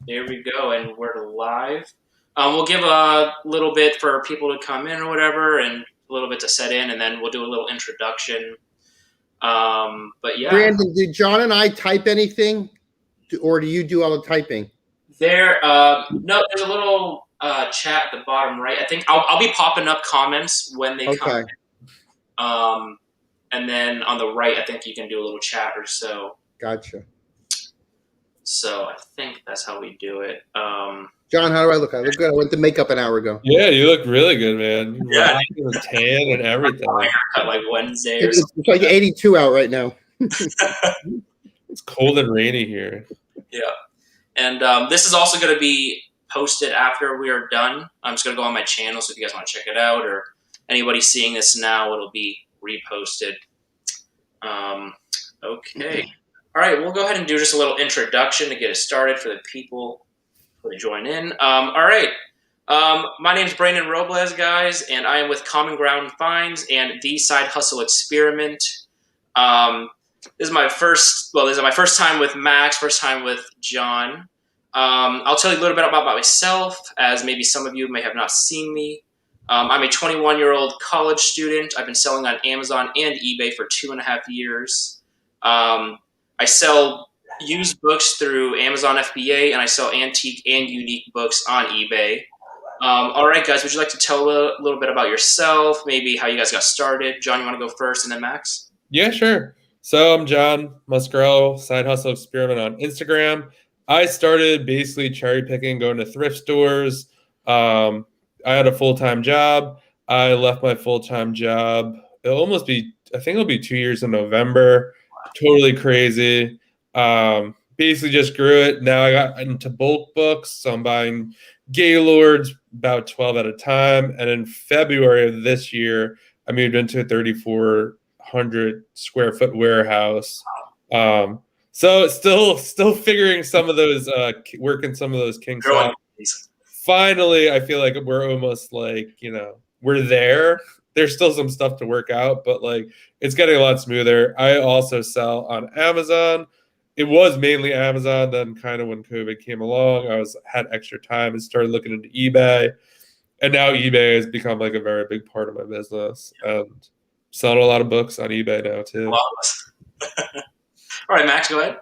There we go, and we're live. We'll give a little bit for people to come in or whatever, and a little bit to set in, and then we'll do a little introduction. But yeah, Brandon, did John and I type anything, or do you do all the typing? no, there's a little chat at the bottom right. I think I'll be popping up comments when they come. Okay, And then on the right, I think you can do a little chat or so. gotcha. So I think that's how we do it. John, how do I look? I look good. I went to makeup an hour ago. Yeah, you look really good, man. You Yeah. rocking the tan and everything. My haircut like Wednesday or It's something. like 82 out right now. It's cold and rainy here. Yeah. And this is also going to be posted after we are done. I'm just going to go on my channel, so if you guys want to check it out, or anybody seeing this now, it'll be reposted. Okay. All right, we'll go ahead and do just a little introduction to get us started for the people who join in. All right. My name is Brandon Robles, guys, and I am with CommonGroundFinds and the SideHustleExperiment. This is my first time with Max, first time with John. I'll tell you a little bit about myself, as maybe some of you may have not seen me. I'm a 21-year-old college student. I've been selling on Amazon and eBay for 2.5 years. I sell used books through Amazon FBA, and I sell antique and unique books on eBay. All right, guys, would you like to tell a little bit about yourself, maybe how you guys got started? John, you want to go first, and then Max? Yeah, sure. So I'm John Muscarello, Side Hustle Experiment on Instagram. I started basically cherry picking, going to thrift stores. I had a full-time job. I left my full-time job. I think it'll be 2 years in November. Totally crazy. Basically just grew it. Now I got into bulk books, so I'm buying Gaylords, about 12 at a time. And in February of this year, I moved into a 3,400 square foot warehouse. So still figuring some of those, working some of those kinks out. Finally, I feel like we're almost like, we're there. There's still some stuff to work out, but like it's getting a lot smoother. I also sell on Amazon. It was mainly Amazon. Then kind of when COVID came along, I had extra time and started looking into eBay. And now eBay has become like a very big part of my business. And selling a lot of books on eBay now too. All right, Max, go ahead.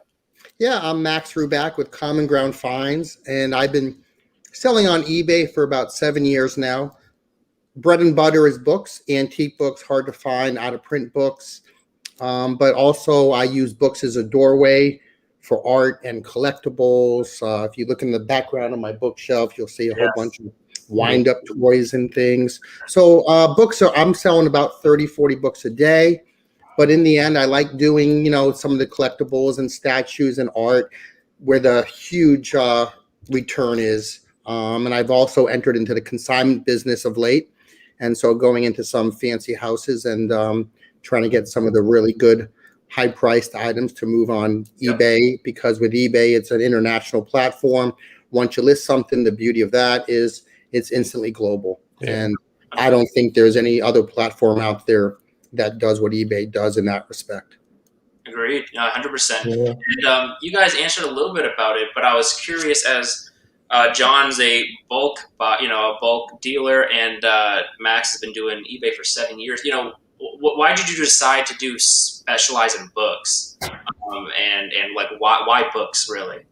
Yeah, I'm Max Ruback with CommonGroundFinds, and I've been selling on eBay for about 7 years now. Bread and butter is books, antique books, hard to find, out-of-print books. But also I use books as a doorway for art and collectibles. If you look in the background of my bookshelf, you'll see a whole bunch of wind-up toys and things. So I'm selling about 30, 40 books a day. But in the end, I like doing, some of the collectibles and statues and art where the huge return is. And I've also entered into the consignment business of late. And so going into some fancy houses and trying to get some of the really good high-priced items to move on eBay, because with eBay, it's an international platform. Once you list something, the beauty of that is it's instantly global. Yeah. And I don't think there's any other platform out there that does what eBay does in that respect. Agreed, 100%. Yeah. And you guys answered a little bit about it, but I was curious, as John's a bulk dealer, and Max has been doing eBay for 7 years. Why did you decide to specialize in books? And like why books really?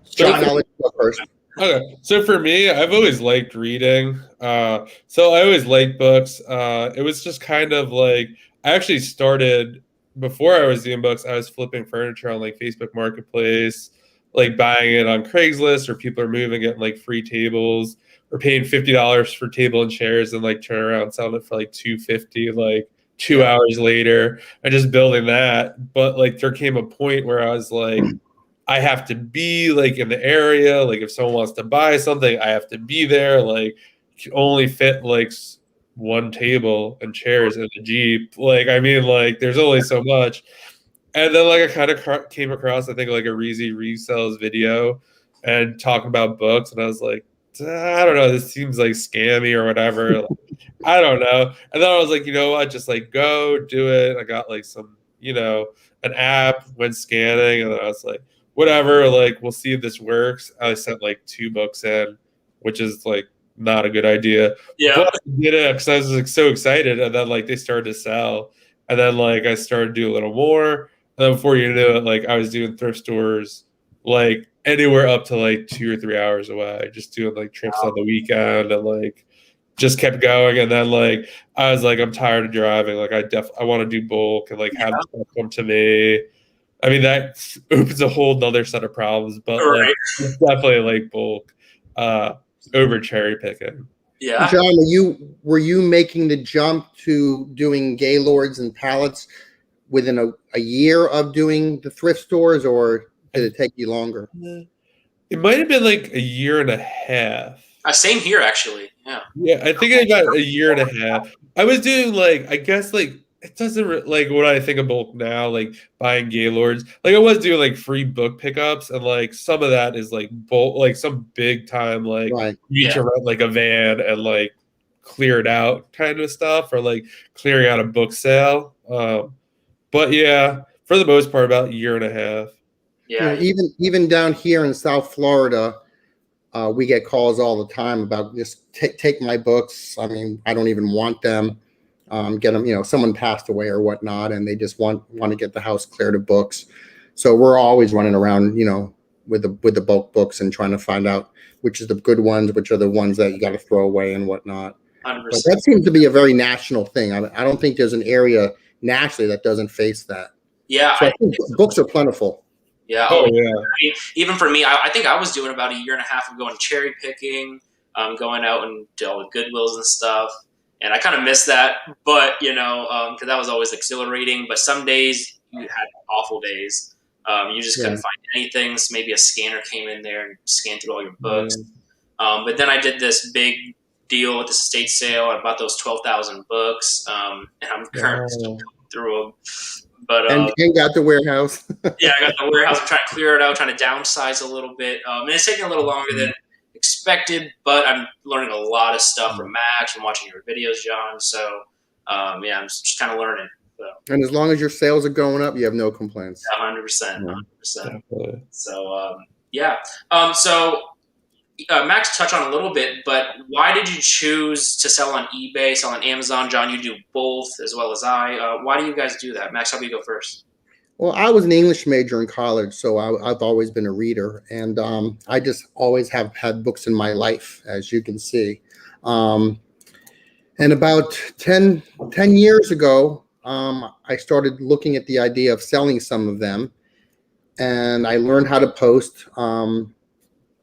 John, I'll let you go first. Okay, so for me, I've always liked reading. So I always liked books. It was just kind of like I actually started before I was doing books. I was flipping furniture on like Facebook Marketplace, like buying it on Craigslist, or people are moving, getting like free tables, or paying $50 for table and chairs, and like turn around and selling it for like $250 like 2 hours later, and just building that. But like there came a point where I was like, I have to be like in the area. Like if someone wants to buy something, I have to be there. Like you can only fit like one table and chairs in a Jeep. Like, I mean, like there's only so much. And then like I kind of came across, I think, like a Reezy Resells video and talking about books. And I was like, I don't know, this seems like scammy or whatever. Like, I don't know. And then I was like, you know what, just like go do it. I got like some, an app, went scanning, and then I was like, whatever, like we'll see if this works. I sent like 2 books in, which is like not a good idea. Yeah. But I did it because I was like so excited, and then like they started to sell, and then like I started to do a little more. And then before you knew it, like I was doing thrift stores like anywhere up to like 2 or 3 hours away, just doing like trips on the weekend, and like just kept going. And then like I was like, I'm tired of driving. Like I want to do bulk and like have the stuff come to me. I mean, that opens a whole nother set of problems, but like Right. it's definitely like bulk over cherry picking. Yeah. John, were you making the jump to doing Gaylords and pallets within a year of doing the thrift stores, or did it take you longer? It might have been like a year and a half. Same here, actually. Yeah. Yeah, I think about a year and a half. I was doing like, I guess like it doesn't like what I think of bulk now, like buying Gaylords. Like I was doing like free book pickups, and like some of that is like bulk, like some big time, like Right. you need to rent like a van and like clear it out kind of stuff, or like clearing out a book sale. But yeah, for the most part, about a year and a half. Yeah. Even down here in South Florida, we get calls all the time about just take my books. I mean, I don't even want them. Get them. Someone passed away or whatnot, and they just want to get the house cleared of books. So we're always running around, with the bulk books and trying to find out which is the good ones, which are the ones that you got to throw away and whatnot. 100%. But that seems to be a very national thing. I don't think there's an area nationally that doesn't face that. Yeah. So I think books are plentiful. Yeah. Oh yeah. I mean, even for me, I think I was doing about a year and a half of going cherry picking, going out and to all the Goodwills and stuff. And I kind of missed that, but because that was always exhilarating. But some days you had awful days. You just couldn't find anything. So maybe a scanner came in there and scanned through all your books. But then I did this big deal with this estate sale. I bought those 12,000 books, and I'm currently still going through them. But and got the warehouse. Yeah, I got the warehouse. I'm trying to clear it out, trying to downsize a little bit. And it's taking a little longer than expected, but I'm learning a lot of stuff from Max and watching your videos, John. So, I'm just kind of learning. So. And as long as your sales are going up, you have no complaints. 100%. 100%. So, Max touched on a little bit, but why did you choose to sell on eBay, sell on Amazon? John, you do both as well as I. Why do you guys do that? Max, how about you go first? Well, I was an English major in college, so I've always been a reader, and I just always have had books in my life, as you can see. And about 10 years ago, I started looking at the idea of selling some of them, and I learned how to post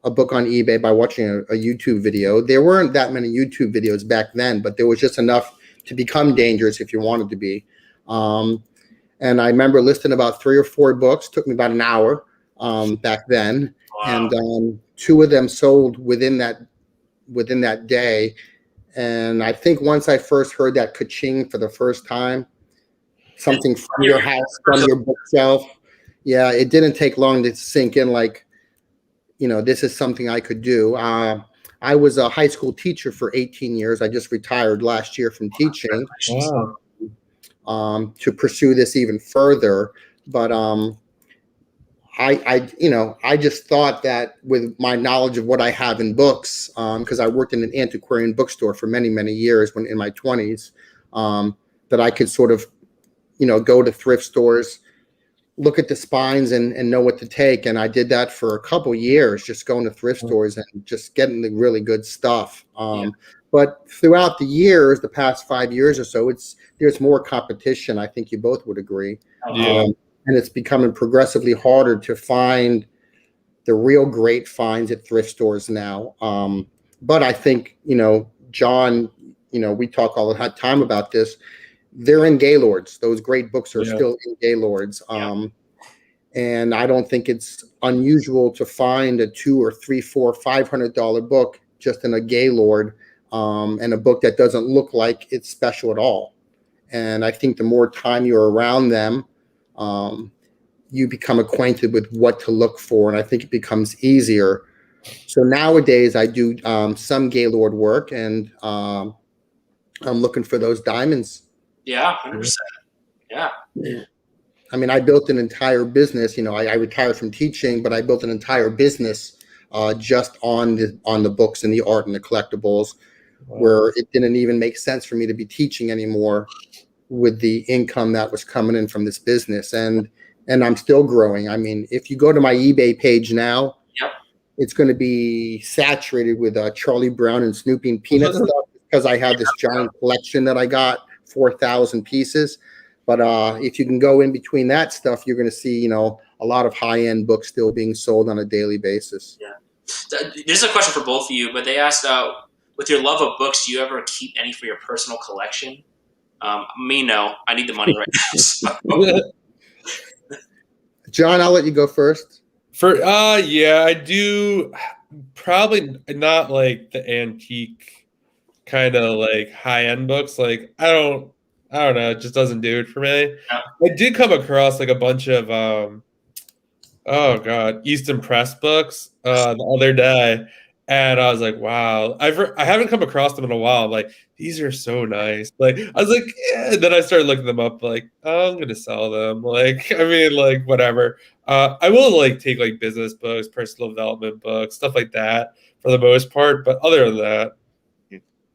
a book on eBay by watching a YouTube video. There weren't that many YouTube videos back then, but there was just enough to become dangerous if you wanted to be. And I remember listing about 3 or 4 books. Took me about an hour back then. Wow. And 2 of them sold within that day. And I think once I first heard that ka-ching for the first time, something from your house, from your bookshelf, yeah, it didn't take long to sink in, like, this is something I could do. I was a high school teacher for 18 years. I just retired last year from teaching. Wow. To pursue this even further, but I just thought that with my knowledge of what I have in books, because I worked in an antiquarian bookstore for many years when in my 20s, that I could sort of, go to thrift stores, look at the spines and know what to take. And I did that for a couple years, just going to thrift stores and just getting the really good stuff. But throughout the years, the past 5 years or so, there's more competition. I think you both would agree. And it's becoming progressively harder to find the real great finds at thrift stores now. But I think, John, we talk all the time about this. They're in Gaylords. Those great books are still in Gaylords. And I don't think it's unusual to find a $200 or $300, $400, $500 book just in a Gaylord, and a book that doesn't look like it's special at all. And I think the more time you're around them, you become acquainted with what to look for, and I think it becomes easier. So nowadays I do some Gaylord work, and I'm looking for those diamonds. Yeah, 100%. Yeah. I mean, I built an entire business. I retired from teaching, but I built an entire business just on the books and the art and the collectibles, where it didn't even make sense for me to be teaching anymore with the income that was coming in from this business. And I'm still growing. I mean, if you go to my eBay page now, Yep. it's going to be saturated with Charlie Brown and Snoopy and Peanut stuff, because I have this giant collection that I got, 4,000 pieces. But if you can go in between that stuff, you're going to see, a lot of high-end books still being sold on a daily basis. Yeah. This is a question for both of you, but they asked, with your love of books, do you ever keep any for your personal collection? Me, no. I need the money right now. So. John, I'll let you go first. Yeah, I do. Probably not like the antique kind of like high-end books. Like I don't know, it just doesn't do it for me. Yeah. I did come across like a bunch of oh god, Easton Press books the other day, and I was like, wow, I haven't come across them in a while. I'm like, these are so nice. Like I was like, yeah. And then I started looking them up. Like, oh, I'm gonna sell them. Like, I mean, like whatever. I will like take like business books, personal development books, stuff like that for the most part. But other than that,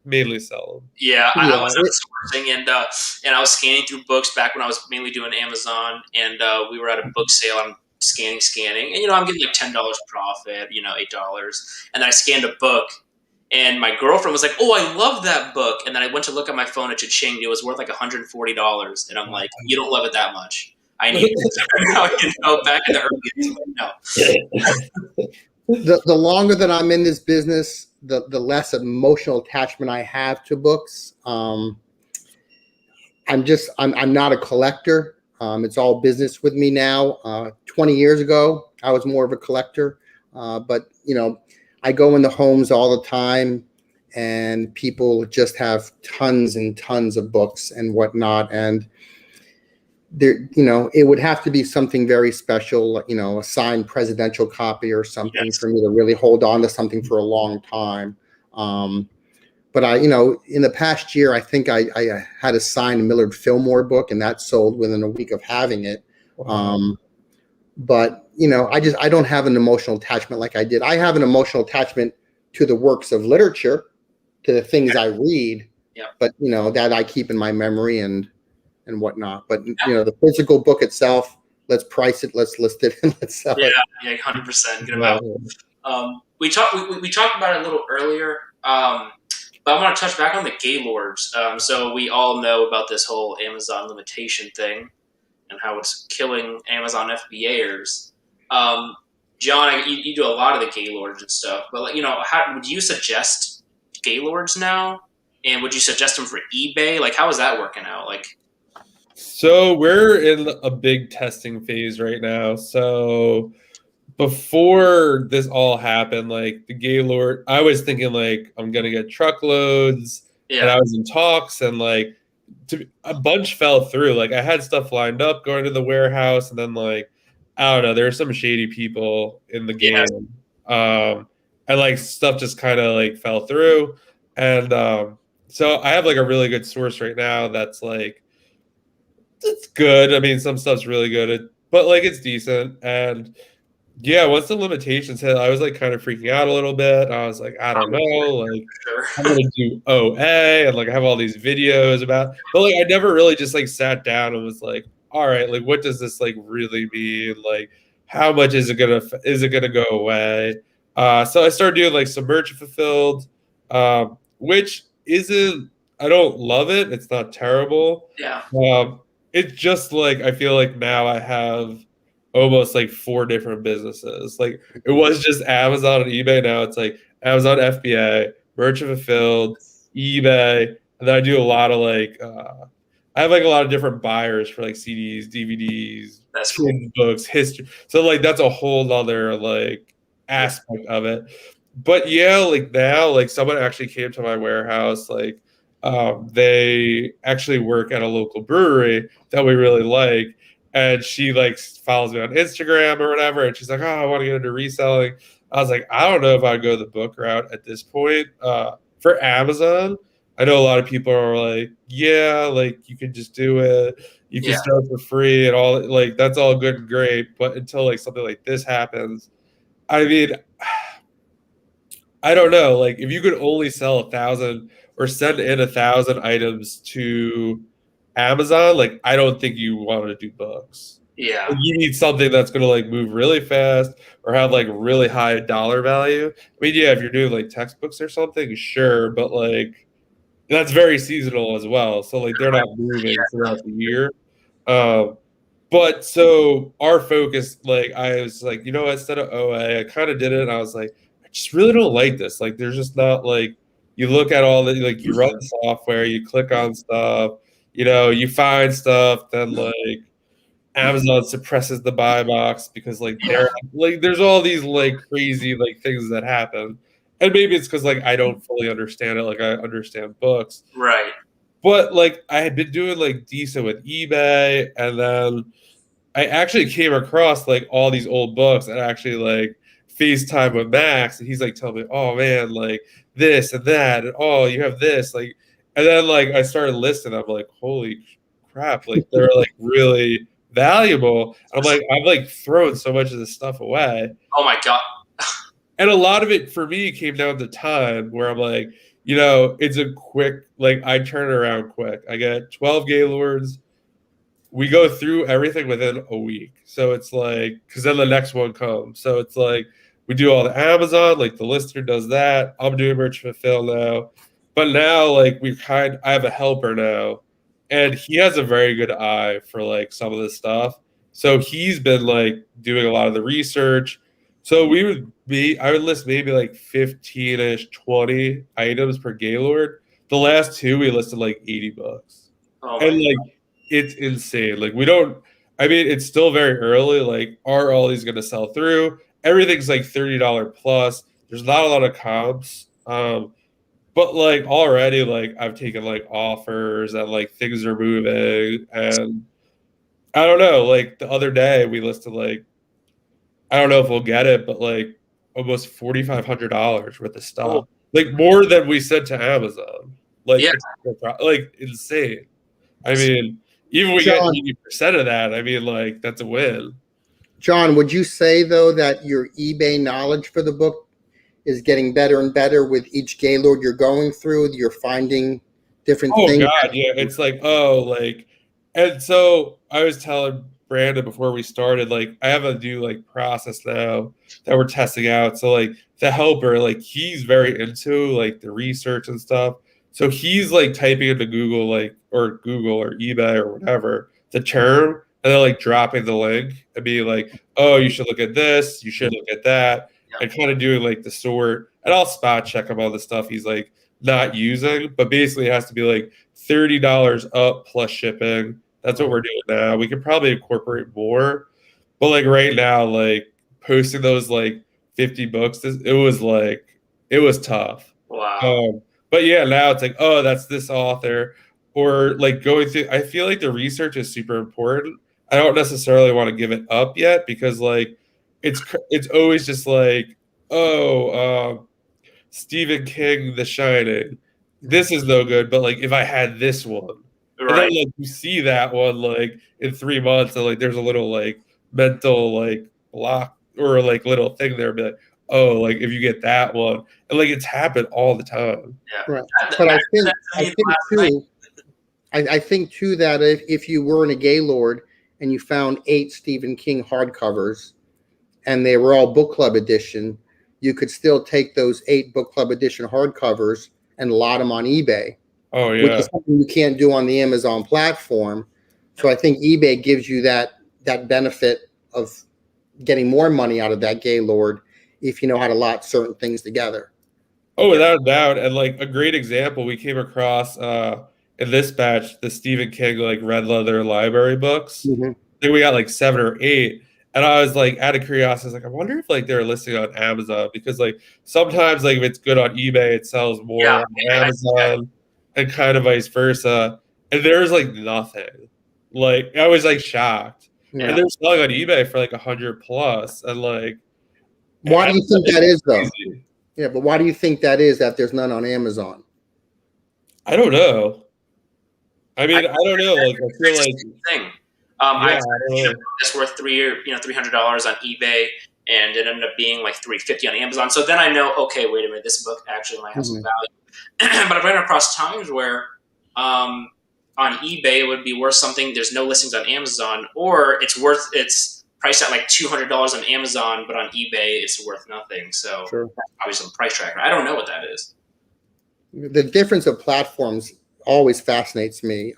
mainly sell them. Yeah, I was outsourcing, and I was scanning through books back when I was mainly doing Amazon, and we were at a book sale. I'm scanning, and I'm getting like $10 profit, $8, and then I scanned a book, and my girlfriend was like, "Oh, I love that book," and then I went to look at my phone at cha-ching, it was worth like $140, and I'm like, "You don't love it that much. I need it." Back in the early days, no. The longer that I'm in this business, the less emotional attachment I have to books. I'm not a collector. It's all business with me now. 20 years ago, I was more of a collector. But I go in the homes all the time, and people just have tons and tons of books and whatnot. And there, it would have to be something very special, a signed presidential copy or something, yes, for me to really hold on to something for a long time. But in the past year, I think I had a signed Millard Fillmore book, and that sold within a week of having it. But I don't have an emotional attachment like I did. I have an emotional attachment to the works of literature, to the things I read, but that I keep in my memory and whatnot. But the physical book itself, let's price it, let's list it, and let's sell it. Yeah, 100%. Get them out. We talked about it a little earlier, but I want to touch back on the Gaylords. So we all know about this whole Amazon limitation thing and how it's killing Amazon FBAers. John, you do a lot of the Gaylords and stuff, but how would you suggest Gaylords now? And would you suggest them for eBay? Like, how is that working out? So we're in a big testing phase right now. So before this all happened, like the Gaylord, I was thinking like I'm gonna get truckloads, and I was in talks, and like a bunch fell through. Like I had stuff lined up going to the warehouse, and then like I don't know, there were some shady people in the game, and like stuff just kind of like fell through, and so I have like a really good source right now that's like. It's good. I mean, some stuff's really good, but like it's decent. And yeah, once the limitations hit, I was like kind of freaking out a little bit. I was like, I don't know, like I'm gonna do OA, and like I have all these videos about, but like I never really just like sat down and was like, all right, like what does this like really mean? Like how much is it gonna go away? So I started doing like some merchant fulfilled, which isn't. I don't love it. It's not terrible. Yeah. It's just like I feel like now I have almost like 4 different businesses. Like it was just Amazon and eBay. Now it's like Amazon FBA, merchant fulfilled, eBay, and then I do a lot of like I have like a lot of different buyers for like CDs, DVDs, that's cool. Books, history. So like that's a whole other like aspect of it. But yeah, like now, like someone actually came to my warehouse, like. They actually work at a local brewery that we really like, and she like follows me on Instagram or whatever, and she's like, "Oh, I want to get into reselling." I was like, "I don't know if I'd go the book route at this point." For Amazon, I know a lot of people are like, yeah, like you can just do it. You can Yeah. start for free and all, like that's all good and great. But until like something like this happens, I mean, I don't know. Like if you could only sell 1,000 or send in 1,000 items to Amazon, like I don't think you want to do books. Yeah. Like, you need something that's gonna like move really fast or have like really high dollar value. I mean, yeah, if you're doing like textbooks or something, sure, but like that's very seasonal as well. So like they're not moving throughout the year. Um, but so our focus, like I was like, you know, instead of OA, I kind of did it, and I was like, I just really don't like this. Like, there's just not like you look at all the like you run the software, you click on stuff, you know, you find stuff, then like Amazon suppresses the buy box because like they're like there's all these like crazy like things that happen. And maybe it's because like I don't fully understand it, like I understand books. Right. But like I had been doing like decent with eBay, and then I actually came across like all these old books and actually like FaceTime with Max, and he's like telling me, "Oh man, like this and that, and oh you have this," like, and then like I started listing. I'm like, "Holy crap!" Like they're like really valuable. I'm like, I've like thrown so much of this stuff away. Oh my God. And a lot of it for me came down to time where I'm like, you know, it's a quick, like I turn it around quick. I get 12 Gaylords. We go through everything within a week. So it's like, because then the next one comes. So it's like, we do all the Amazon, like the lister does that. I'm doing merch fulfill now. But now, like, I have a helper now, and he has a very good eye for like some of this stuff. So he's been like doing a lot of the research. So I would list maybe like 15-ish, 20 items per Gaylord. The last two, we listed like 80 bucks. Oh And my. like, it's insane. Like I mean, it's still very early. Like, are all these gonna sell through? Everything's like $30 plus. There's not a lot of comps. But like already, like I've taken like offers and like things are moving. And I don't know, like the other day we listed like, I don't know if we'll get it, but like almost $4,500 worth of Oh stuff. Like more than we sent to Amazon. Like yeah. it's like insane. I mean, even we get John, 80% of that, I mean, like, that's a win. John, would you say though that your eBay knowledge for the book is getting better and better with each Gaylord you're going through? You're finding different Oh, things. God, yeah. It's like, oh, like, and so I was telling Brandon before we started, like, I have a new, like, process now that we're testing out. So, like, the helper, like, he's very into, like, the research and stuff. So he's, like, typing into Google, like, or Google or eBay or whatever, the term, and then, like, dropping the link and being like, oh, you should look at this, you should look at that, Yeah. and kind of doing, like, the sort. And I'll spot check him on the stuff he's, like, not using, but basically it has to be, like, $30 up plus shipping. That's what we're doing now. We could probably incorporate more, but like right now, like posting those like 50 books, it was tough. Wow. But yeah, now it's like, oh, that's this author, or like going through. I feel like the research is super important. I don't necessarily want to give it up yet because like it's always just like, oh, Stephen King, The Shining. This is no good, but like if I had this one, and then Right. like you see that one like in 3 months, and like there's a little like mental like block or like little thing there, be like, oh, like if you get that one, and like it's happened all the time. Yeah. Right. But I think I mean, last night. too, I think too that if you were in a Gaylord and you found 8 Stephen King hardcovers and they were all book club edition, you could still take those 8 book club edition hardcovers and lot them on eBay, Oh which yeah. is something you can't do on the Amazon platform. So I think eBay gives you that benefit of getting more money out of that Gaylord if you know how to lot certain things together. Oh, without a doubt. And like a great example we came across in this batch, the Stephen King like red leather library books. Mm-hmm. I think we got like 7 or 8. And I was like, out of curiosity, I was like, I wonder if like they're listing on Amazon, because like sometimes like if it's good on eBay, it sells more Yeah. on Amazon, and kind of vice versa. And there's like nothing. Like I was like shocked. Yeah. And they're selling on eBay for like 100 plus. And like, Why do you think that is though? crazy. Yeah, but why do you think that is that there's none on Amazon? I don't know. I mean, I don't know. Like, I feel It's like, the same thing. yeah, I've I don't seen a know. book that's worth $300 on eBay, and it ended up being like $350 on Amazon. So then I know, okay, wait a minute, this book actually might have some Mhm. value. But I've ran across times where on eBay it would be worth something. There's no listings on Amazon, or it's priced at like $200 on Amazon, but on eBay it's worth nothing. So Sure. that's probably some price tracker. I don't know what that is. The difference of platforms always fascinates me.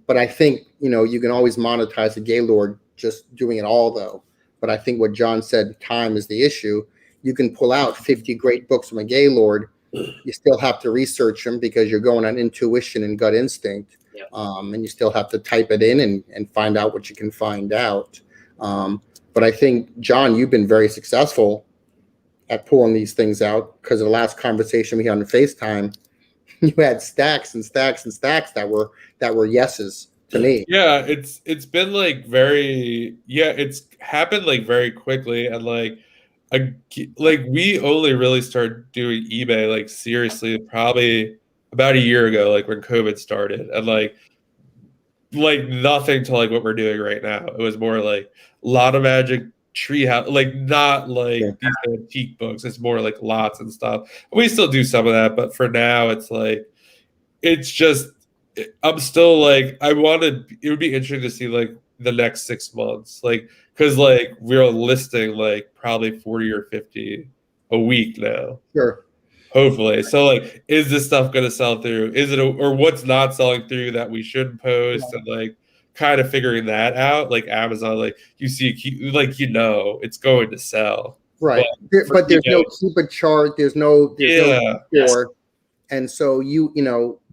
But I think, you can always monetize a Gaylord just doing it all, though. But I think what John said, time is the issue. You can pull out 50 great books from a Gaylord. You still have to research them because you're going on intuition and gut instinct. Yep. And you still have to type it in and find out what you can find out. But I think, John, you've been very successful at pulling these things out, because of the last conversation we had on FaceTime, you had stacks and stacks and stacks that were yeses to me. Yeah, it's been like it's happened like very quickly, and like we only really started doing eBay like seriously probably about a year ago, like when COVID started, and like nothing to like what we're doing right now. It was more like a lot of Magic Treehouse, like not Yeah. like these antique books. It's more like lots and stuff. We still do some of that, but for now, it's like it's just I'm still like I wanted. It would be interesting to see like the next 6 months, like because like we're listing like probably 40 or 50 a week now. Sure. Hopefully. So like, is this stuff going to sell through? Is it or what's not selling through that we should post, and like kind of figuring that out? Like Amazon, like you see, like it's going to sell. Right. For But there's no eBay, keep a chart. There's no yeah, score. And so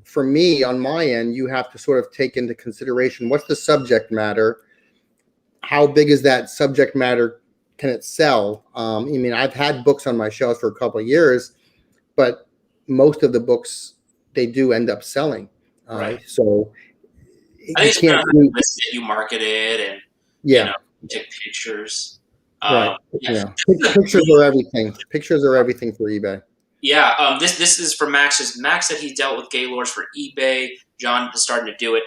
for me on my end, you have to sort of take into consideration what's the subject matter, how big is that subject matter, can it sell? I mean, I've had books on my shelves for a couple of years, but most of the books, they do end up selling. Right. So I you think it's can't kind of do, list it, you market it, and yeah, take pictures. right. Yeah. Pictures are everything. Pictures are everything for eBay. Yeah, this is for Max. Max said he dealt with Gaylords for eBay. John is starting to do it.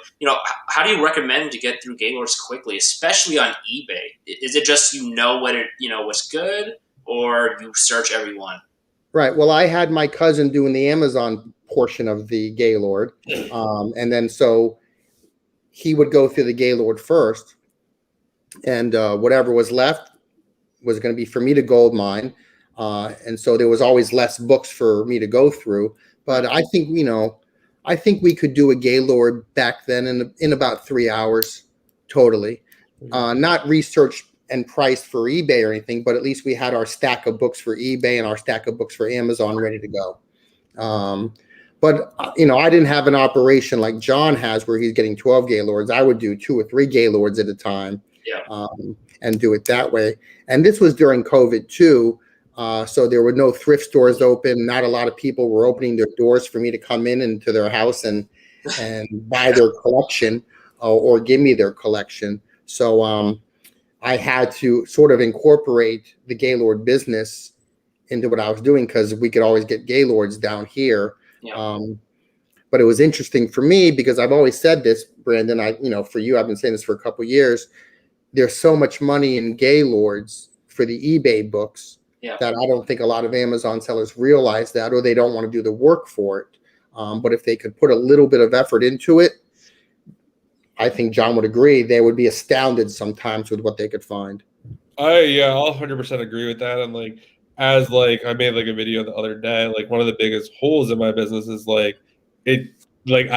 How do you recommend to get through Gaylords quickly, especially on eBay? Is it just what's good, or you search everyone? Right. Well, I had my cousin doing the Amazon portion of the Gaylord, and then so he would go through the Gaylord first, and whatever was left was going to be for me to gold mine. And so there was always less books for me to go through. But I think, I think we could do a Gaylord back then in about 3 hours totally. Not research and priced for eBay or anything, but at least we had our stack of books for eBay and our stack of books for Amazon ready to go. But I didn't have an operation like John has where he's getting 12 Gaylords. I would do 2 or 3 Gaylords at a time. Yeah. And do it that way. And this was during COVID too. So there were no thrift stores open. Not a lot of people were opening their doors for me to come into their house and buy their collection or give me their collection. So I had to sort of incorporate the Gaylord business into what I was doing, because we could always get Gaylords down here. Yeah. But it was interesting for me because I've always said this, Brandon. For you, I've been saying this for a couple of years. There's so much money in Gaylords for the eBay books that I don't think a lot of Amazon sellers realize that, or they don't want to do the work for it. But if they could put a little bit of effort into it, I think John would agree, they would be astounded sometimes with what they could find. I'll 100% agree with that. And as I made a video the other day, one of the biggest holes in my business is I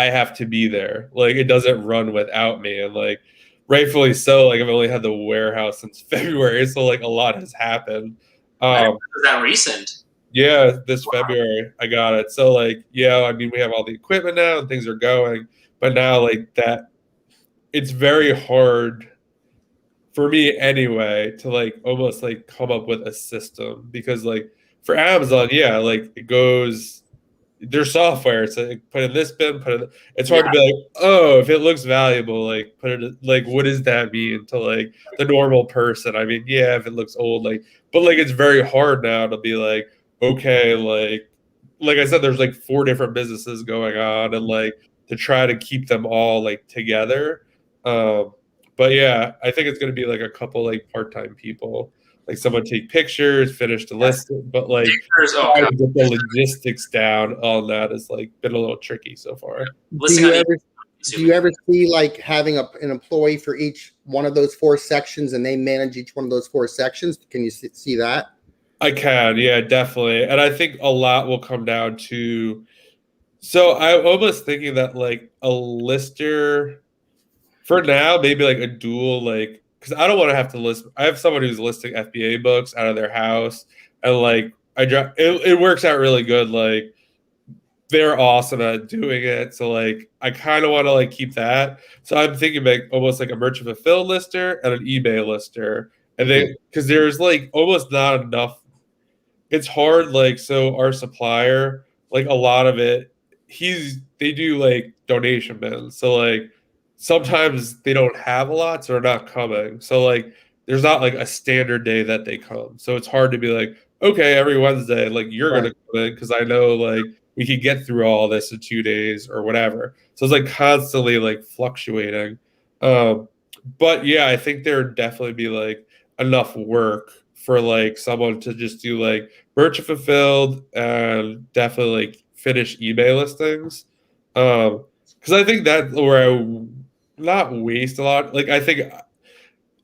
have to be there. It doesn't run without me. And rightfully so. I've only had the warehouse since February, so a lot has happened. Was that recent? Yeah, this February I got it. So I mean, we have all the equipment now and things are going, but now that it's very hard for me anyway to almost come up with a system, because for Amazon, it goes their software. It's put in this bin, it's hard to be oh, if it looks valuable, put it what does that mean to the normal person? I mean, yeah, if it looks old, but it's very hard now to be okay, like I said, there's like 4 different businesses going on, and like to try to keep them all like together. But yeah, I think it's going to be like a couple like part-time people, like someone take pictures, finish the list, but like Pictures, oh trying god. to get the logistics down on that has like been a little tricky so far. Do Listing you on ever do eBay. you ever see like having an employee for each one of those 4 sections, and they manage each one of those 4 sections? Can you see that? I can, yeah, definitely. And I think a lot will come down to, so I'm almost thinking that like a lister for now, maybe like a dual, like, because I don't want to have to list. I have someone who's listing FBA books out of their house, and like it works out really good. Like they're awesome at doing it, so like I kind of want to like keep that. So I'm thinking like almost like a merchant fulfilled lister and an eBay lister, and they because there's like almost not enough. It's hard, like, so our supplier, like a lot of it, they do like donation bins, so like sometimes they don't have a lot, so they're not coming, so like there's not like a standard day that they come, so it's hard to be like, okay, every Wednesday like you're Right. gonna come in because I know like we could get through all this in 2 days or whatever, so it's like constantly like fluctuating. um but yeah, I think there would definitely be like enough work for like someone to just do like merchant fulfilled and definitely like finish eBay listings. Because I think that where I not waste a lot. Like I think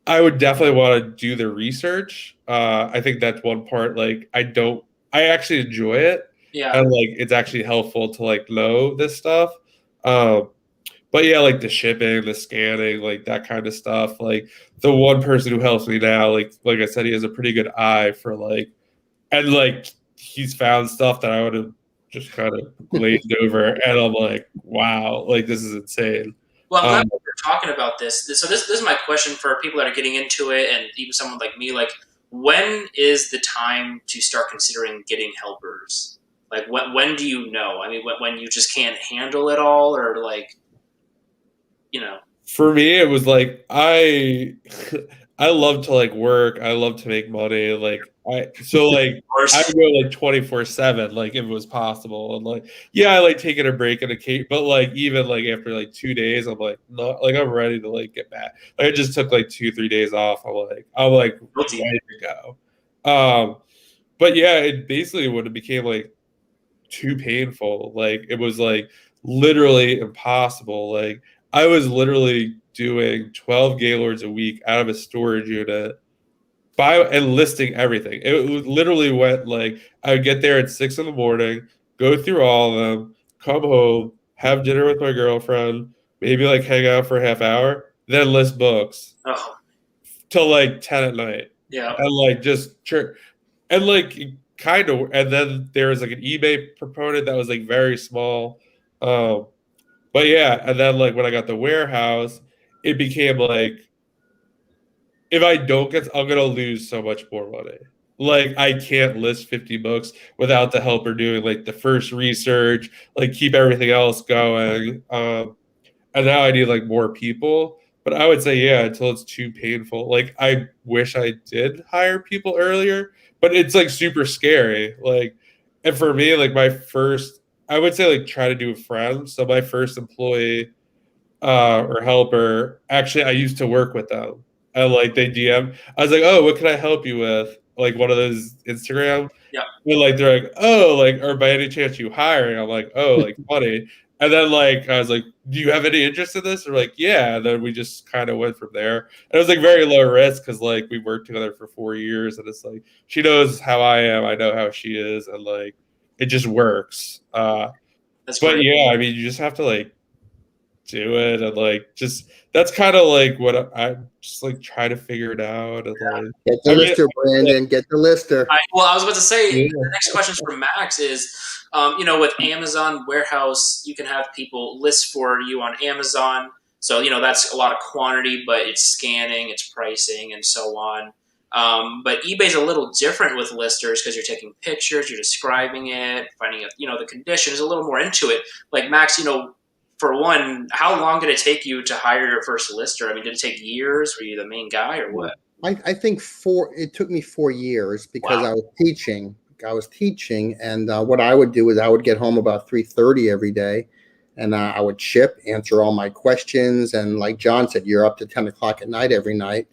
I would definitely want to do the research. I think that's one part. Like I actually enjoy it, Yeah. and like it's actually helpful to like know this stuff. Um, but yeah, like the shipping, the scanning, like that kind of stuff. Like the one person who helps me now, like I said, he has a pretty good eye for like, and like he's found stuff that I would have just kind of glazed over, and I'm like, wow, like this is insane. Well, I'm glad Um, we're talking about this. So this is my question for people that are getting into it, and even someone like me. Like, when is the time to start considering getting helpers? Like, when do you know? I mean, when you just can't handle it all, or like, you know? for me, it was like I love to like work. I love to make money. Like I would go like 24/7, like if it was possible. And like yeah, I like taking a break in a case, but like even like after like 2 days, I'm like no, like I'm ready to like get back. Like I just took like 2-3 days off. I'm like Guilty. ready to go. But yeah, it basically when it became like too painful. Like it was like literally impossible. Like I was literally doing 12 Gaylords a week out of a storage unit by and listing everything. It literally went like I would get there at 6 in the morning, go through all of them, come home, have dinner with my girlfriend, maybe like hang out for a half hour, then list books Oh, till like 10 at night. yeah. And like just church and like kind of, and then there was like an eBay proponent that was like very small. Um, but yeah, and then like when I got the warehouse, it became like if I don't get, I'm gonna lose so much more money. Like I can't list 50 books without the helper doing like the first research, like keep everything else going. And now I need like more people. But I would say, yeah, until it's too painful. Like I wish I did hire people earlier, but it's like super scary. Like, and for me, like I would say like try to do with friends. So my first employee or helper, actually, I used to work with them. And like they DM, I was like, oh, what can I help you with? Like one of those Instagram. Yeah. And like they're like, oh, like, or by any chance you hiring? I'm like, oh, like funny. And then like I was like, do you have any interest in this? Or like, yeah. And then we just kind of went from there. And it was like very low risk because like we worked together for 4 years, and it's like she knows how I am, I know how she is, and like it just works. That's But great. yeah, I mean, you just have to like do it, and like just that's kind of like what I just like try to figure it out, and like Get the I mean, lister, Brandon. Get the lister. Well, I was about to say yeah. the next question from Max is, with Amazon warehouse, you can have people list for you on Amazon. So that's a lot of quantity, but it's scanning, it's pricing, and so on. But eBay's a little different with listers because you're taking pictures, you're describing it, finding the condition is a little more into it. Like Max, for one, how long did it take you to hire your first lister? I mean, did it take years? Were you the main guy or what? I think it took me 4 years because Wow. I was teaching teaching, and what I would do is I would get home about 3:30 every day, and I would ship, answer all my questions, and like John said, you're up to 10 o'clock at night every night.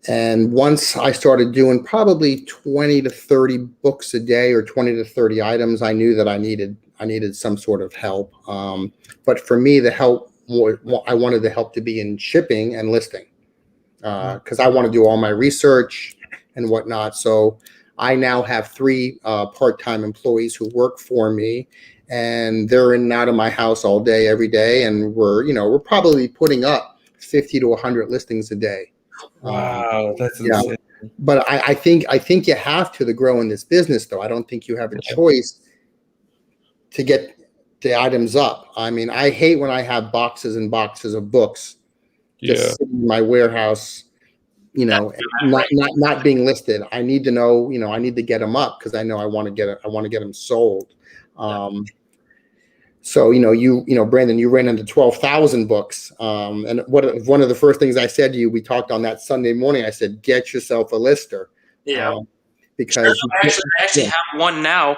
And once I started doing probably 20 to 30 books a day or 20 to 30 items, I knew that I needed some sort of help. But for me, the help, I wanted the help to be in shipping and listing, because I want to do all my research and whatnot. So I now have 3 part-time employees who work for me, and they're in and out of my house all day, every day. And we're probably putting up 50 to 100 listings a day. Wow, that's insane. But I think you have to grow in this business, though. I don't think you have a choice to get the items up. I mean, I hate when I have boxes and boxes of books just sitting in my warehouse, not being listed. I need to know, I need to get them up because I know I want to get them sold. So, Brandon, you ran into 12,000 books. And one of the first things I said to you, we talked on that Sunday morning, I said, get yourself a lister. Yeah. Because I actually have one now,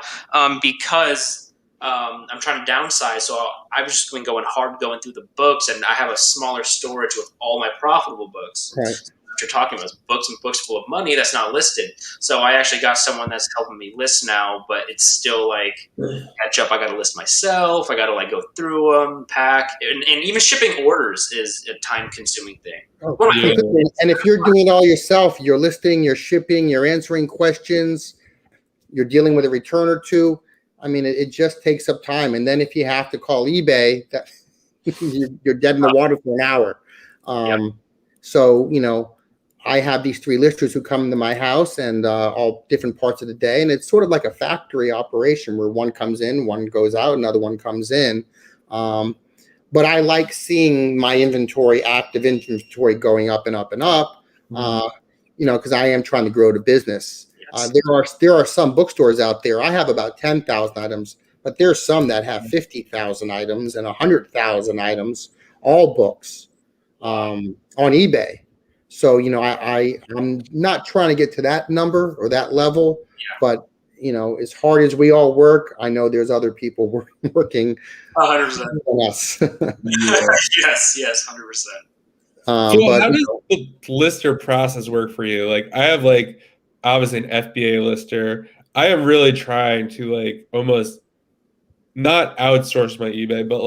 because I'm trying to downsize. So I've just been going through the books, and I have a smaller storage with all my profitable books. Right. What you're talking about is books and books full of money that's not listed. So I actually got someone that's helping me list now, but it's still like catch up. I got to list myself. I got to go through them, pack, and even shipping orders is a time consuming thing. And if you're doing it all yourself, you're listing, you're shipping, you're answering questions, you're dealing with a return or two. I mean, it just takes up time. And then if you have to call eBay, you're dead in the water for an hour. So, I have these 3 listers who come to my house, and all different parts of the day. And it's sort of like a factory operation where one comes in, one goes out, another one comes in. But I like seeing my active inventory going up and up and up, because I am trying to grow the business. Yes. There are some bookstores out there. I have about 10,000 items, but there's some that have 50,000 items and 100,000 items, all books, on eBay. So, I'm not trying to get to that number or that level, but, as hard as we all work, I know there's other people working 100% on us. Yes, 100%. So how does the lister process work for you? Like, I have obviously an FBA lister. I am really trying to almost not outsource my eBay, but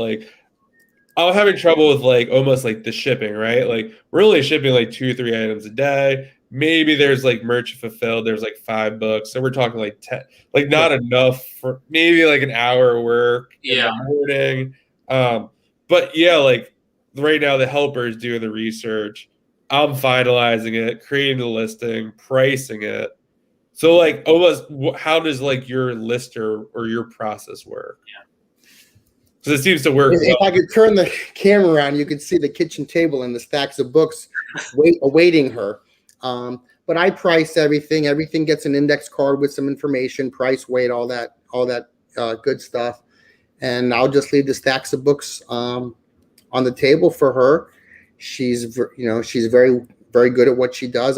I'm having trouble with almost the shipping, right? We're only shipping 2 or 3 items a day. Maybe there's merchant fulfilled. There's 5 books. So we're talking 10, not enough for maybe an hour of work in the morning. But right now the helper is doing the research. I'm finalizing it, creating the listing, pricing it. So almost how does your lister or your process work? Yeah. Because it seems to work. If I could turn the camera around, you could see the kitchen table and the stacks of books awaiting her. But I price everything. Everything gets an index card with some information, price, weight, all that good stuff. And I'll just leave the stacks of books on the table for her. She's very, very good at what she does.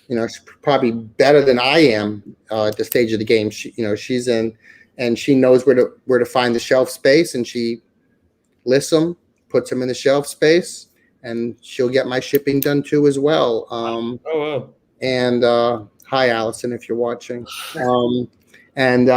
She's probably better than I am at the stage of the game. She's in. And she knows where to find the shelf space, and she lists them, puts them in the shelf space, and she'll get my shipping done too as well. Wow. And hi, Allison, if you're watching. And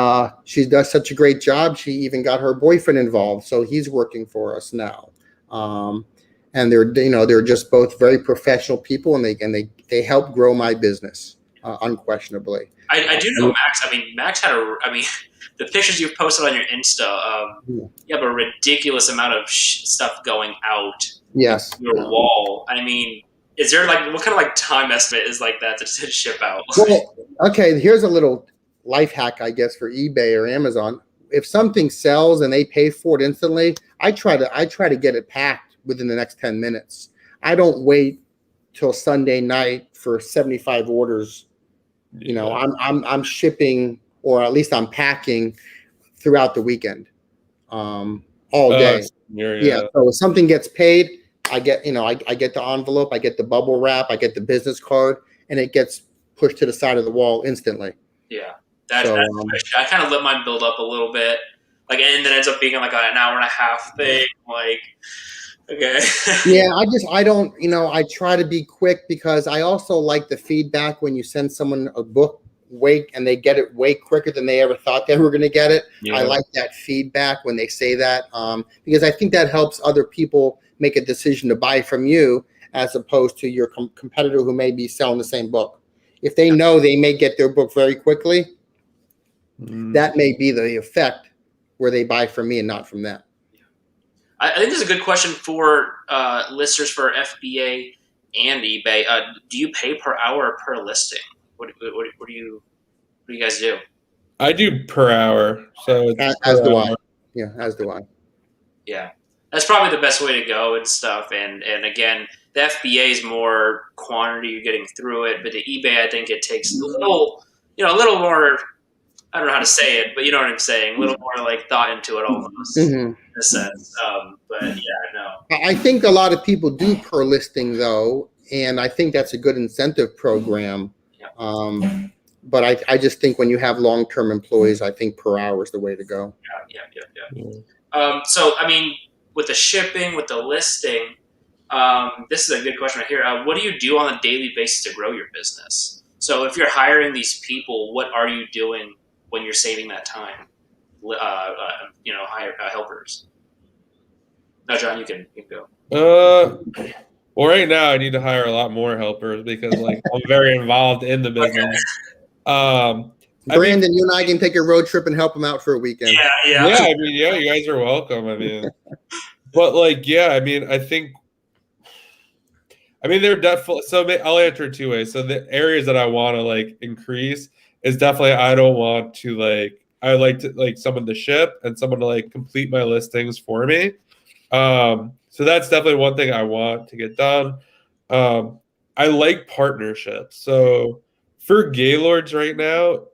she does such a great job. She even got her boyfriend involved, so he's working for us now. And they're just both very professional people, and they help grow my business unquestionably. I do know Max. I mean, Max had the pictures you've posted on your Insta, you have a ridiculous amount of stuff going out. Yes. Your wall. I mean, is there what kind of time estimate is that to ship out? Well, okay, here's a little life hack, I guess, for eBay or Amazon. If something sells and they pay for it instantly, I try to get it packed within the next 10 minutes. I don't wait till Sunday night for 75 orders. I'm shipping, or at least I'm packing throughout the weekend, all day. So if something gets paid, I get the envelope, I get the bubble wrap, I get the business card, and it gets pushed to the side of the wall instantly. Yeah, So, I kind of let mine build up a little bit, like, and then ends up being like an hour and a half thing. Like, okay. yeah, I don't, I try to be quick because I also like the feedback when you send someone a book and they get it way quicker than they ever thought they were going to get it. Yeah. I like that feedback when they say that, because I think that helps other people make a decision to buy from you as opposed to your competitor who may be selling the same book. If they know they may get their book very quickly, that may be the effect where they buy from me and not from them. I think this is a good question for listers for FBA and eBay. Do you pay per hour or per listing? What do you guys do? I do per hour, so it's as do I. Yeah, as do I. Yeah, that's probably the best way to go and stuff. And again, the FBA is more quantity you're getting through it, but the eBay, I think it takes a little more. I don't know how to say it, but you know what I'm saying. A little more like thought into it, almost in a sense. But yeah, no. I think a lot of people do per listing though, and I think that's a good incentive program. Yeah. But I just think when you have long-term employees, I think per hour is the way to go. Yeah. So I mean, with the shipping, with the listing, this is a good question right here. What do you do on a daily basis to grow your business? So if you're hiring these people, what are you doing when you're saving that time? Hire helpers. No, John, you can go. Well, right now I need to hire a lot more helpers because I'm very involved in the business. Brandon, you and I can take a road trip and help them out for a weekend. Yeah. I mean, you guys are welcome. I mean, but I mean, they're definitely. So I'll answer it two ways. So the areas that I want to increase is definitely I don't want to I like to someone to ship and someone to complete my listings for me. So that's definitely one thing I want to get done. I like partnerships. So for Gaylords right now,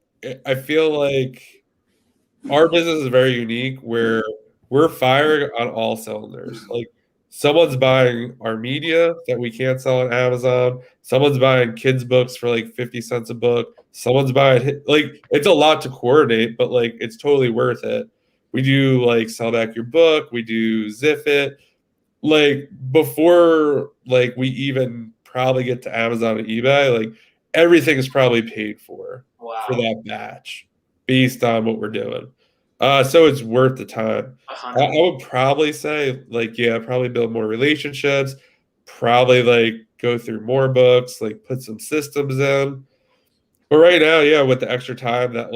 I feel like our business is very unique where we're firing on all cylinders. Someone's buying our media that we can't sell on Amazon. Someone's buying kids' books for 50 cents a book. Someone's buying it's a lot to coordinate, but it's totally worth it. We do sell back your book. We do zip it. Before we even probably get to Amazon and eBay, everything is probably paid for that batch based on what we're doing. So it's worth the time. I would probably say probably build more relationships, probably go through more books, put some systems in. But right now, with the extra time that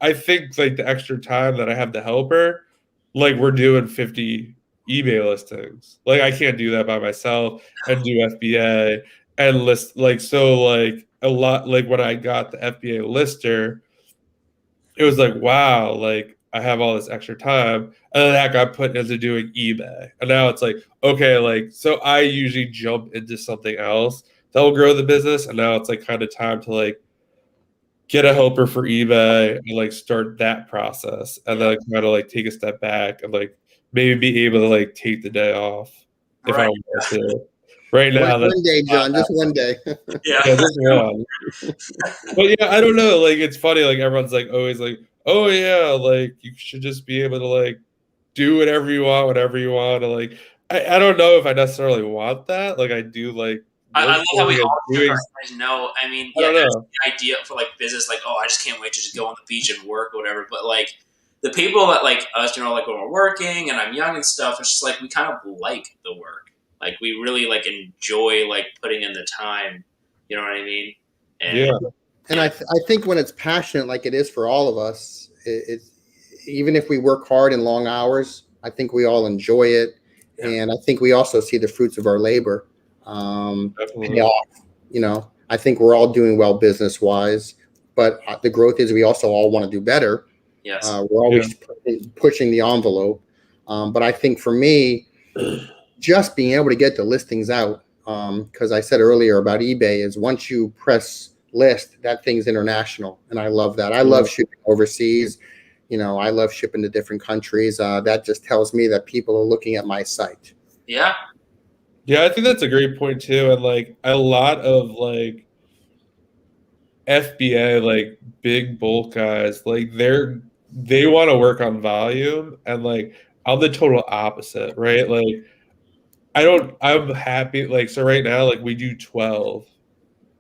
I think the extra time that I have to help her, we're doing 50 eBay listings. I can't do that by myself and do FBA and list a lot. When I got the FBA lister, it was wow, I have all this extra time, and then that got put into doing eBay, and now it's okay, so I usually jump into something else that will grow the business, and now it's kind of time to get a helper for eBay and start that process, and then kind of take a step back and maybe be able to take the day off if I want to. Right now, one day, John, just one day. Just one. But I don't know. It's funny. Everyone's always oh yeah, you should just be able to do whatever you want, whenever you want. I don't know if I necessarily want that. I do I love how we all guys know. I mean, that's the idea for business, oh, I just can't wait to just go on the beach and work or whatever. But the people that us, when we're working and I'm young and stuff, it's just we kind of like the work. We really enjoy putting in the time. You know what I mean? And I think when it's passionate, like it is for all of us, even if we work hard and long hours, I think we all enjoy it, and I think we also see the fruits of our labor pay off. I think we're all doing well business wise, but the growth is we also all want to do better. Yes, we're always pushing the envelope, but I think for me, just being able to get the listings out, because I said earlier about eBay, is once you press list, that thing's international, and I love that. I love shipping overseas. I love shipping to different countries. That just tells me that people are looking at my site. Yeah, I think that's a great point too. And a lot of FBA, like big bulk guys, like they want to work on volume, and like I'm the total opposite, right? Like I'm happy, like, so right now, like we do 12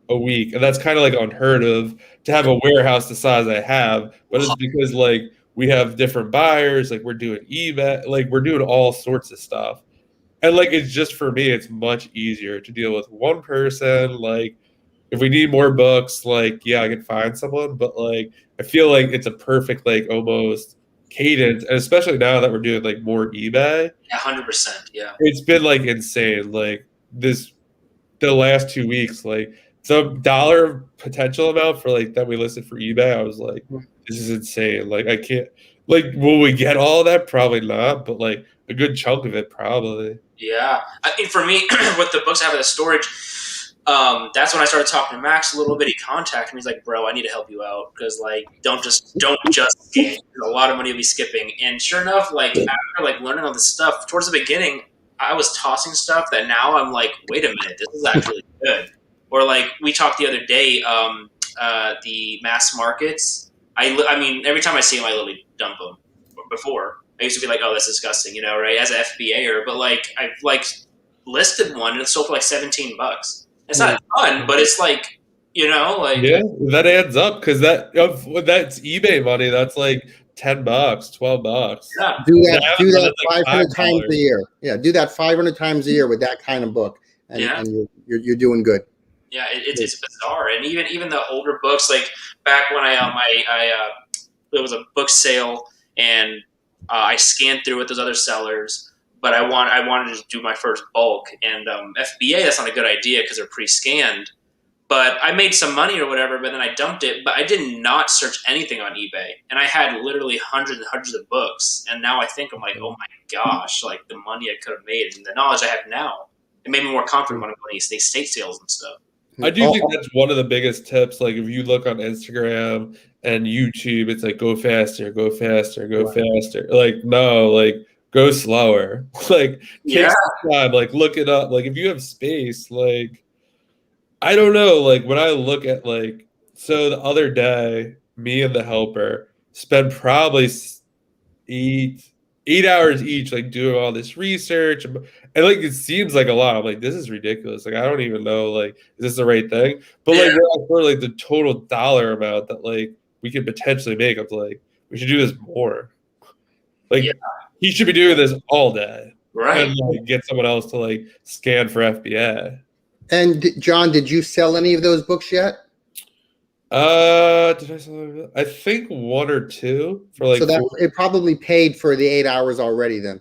a week, and that's kind of like unheard of to have a warehouse the size I have, but it's because like we have different buyers, like we're doing eBay, like we're doing all sorts of stuff. And like it's just, for me, it's much easier to deal with one person. Like if we need more books, like yeah, I can find someone, but like I feel like it's a perfect like almost cadence, and especially now that we're doing like more eBay, Yeah, 100%. Yeah. it's been like insane. Like the last 2 weeks, like some dollar potential amount for like that we listed for eBay, I was like, this is insane. Like I can't, like, will we get all that? Probably not, but like a good chunk of it probably. Yeah. I think for me, with the books I have in the storage, that's when I started talking to Max a little bit. He contacted me. He's like, "Bro, I need to help you out because like don't just scan. A lot of money will be skipping." And sure enough, like after like learning all this stuff towards the beginning, I was tossing stuff that now I'm like, "Wait a minute, this is actually good." Or like we talked the other day, the mass markets. I mean, every time I see them, I literally dump them. Before I used to be like, "Oh, that's disgusting," you know, right? As an FBAer, but like I've like listed one and it sold for like $17. It's not a ton, but it's like, you know, like Yeah, that adds up, because that's eBay money. That's like $10, $12. yeah, Do that. Amazon, Do that that's like 500 times $5. a year. Yeah, do that 500 times a year with that kind of book, and yeah, you're doing good. yeah. It's bizarre, and even the older books, like back when there was a book sale and I scanned through with those other sellers, but I wanted to do my first bulk, and FBA, that's not a good idea because they're pre-scanned. But I made some money or whatever, but then I dumped it. But I did not search anything on eBay. And I had literally hundreds and hundreds of books. And now I think, I'm like, oh my gosh, like the money I could have made and the knowledge I have now, it made me more confident when I'm going to these estate sales and stuff. I do think that's one of the biggest tips. Like if you look on Instagram and YouTube, it's like go faster, go faster, go faster. Like no, like go slower. Like take some time, like look it up. Like if you have space, like I don't know, like when I look at like, so the other day, me and the helper spent probably 8 hours each, like doing all this research, and like it seems like a lot. I'm like, this is ridiculous. Like I don't even know, like, is this the right thing? But like for like the total dollar amount that like we could potentially make, I'm like, we should do this more. Like he should be doing this all day, right? And like get someone else to like scan for FBA. And John, did you sell any of those books yet? Did I sell? I think one or two for like. So that it probably paid for the 8 hours already then.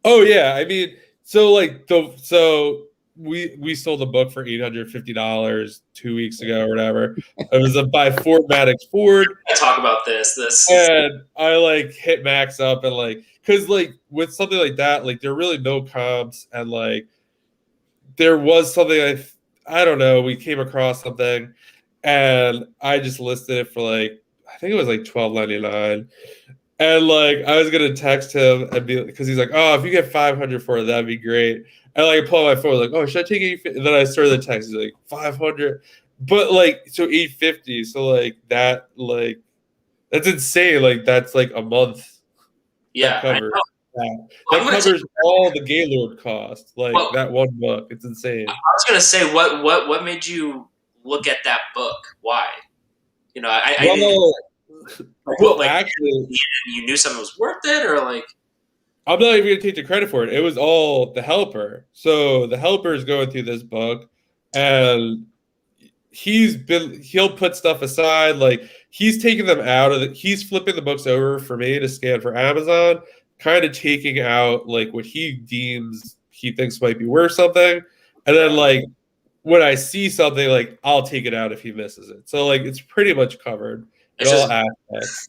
Oh yeah, I mean, so like we sold a book for $850 2 weeks ago or whatever. It was by Ford Maddox Ford. I talk about this, and I like hit Max up and like, because like with something like that, like there are really no comps, and like there was something I don't know, we came across something and I just listed it for like, I think it was like $12.99. And like I was gonna text him and be, because he's like, oh, if you get 500 for it, that'd be great. And like I pull out my phone, like, oh, should I take 850? And then I started the text, he's like 500, but like so 850. So like that, like that's insane. Like that's like a month. Yeah, that covers all the Gaylord cost, like that one book. It's insane. I was gonna say, what made you look at that book? Why? You know, actually, you knew something was worth it, or like? I'm not even gonna take the credit for it. It was all the helper. So the helper is going through this book, and he'll put stuff aside, like he's taking them out of he's flipping the books over for me to scan for Amazon, kind of taking out like what he deems he thinks might be worth something, and then like when I see something, like I'll take it out if he misses it. So like it's pretty much covered in all aspects.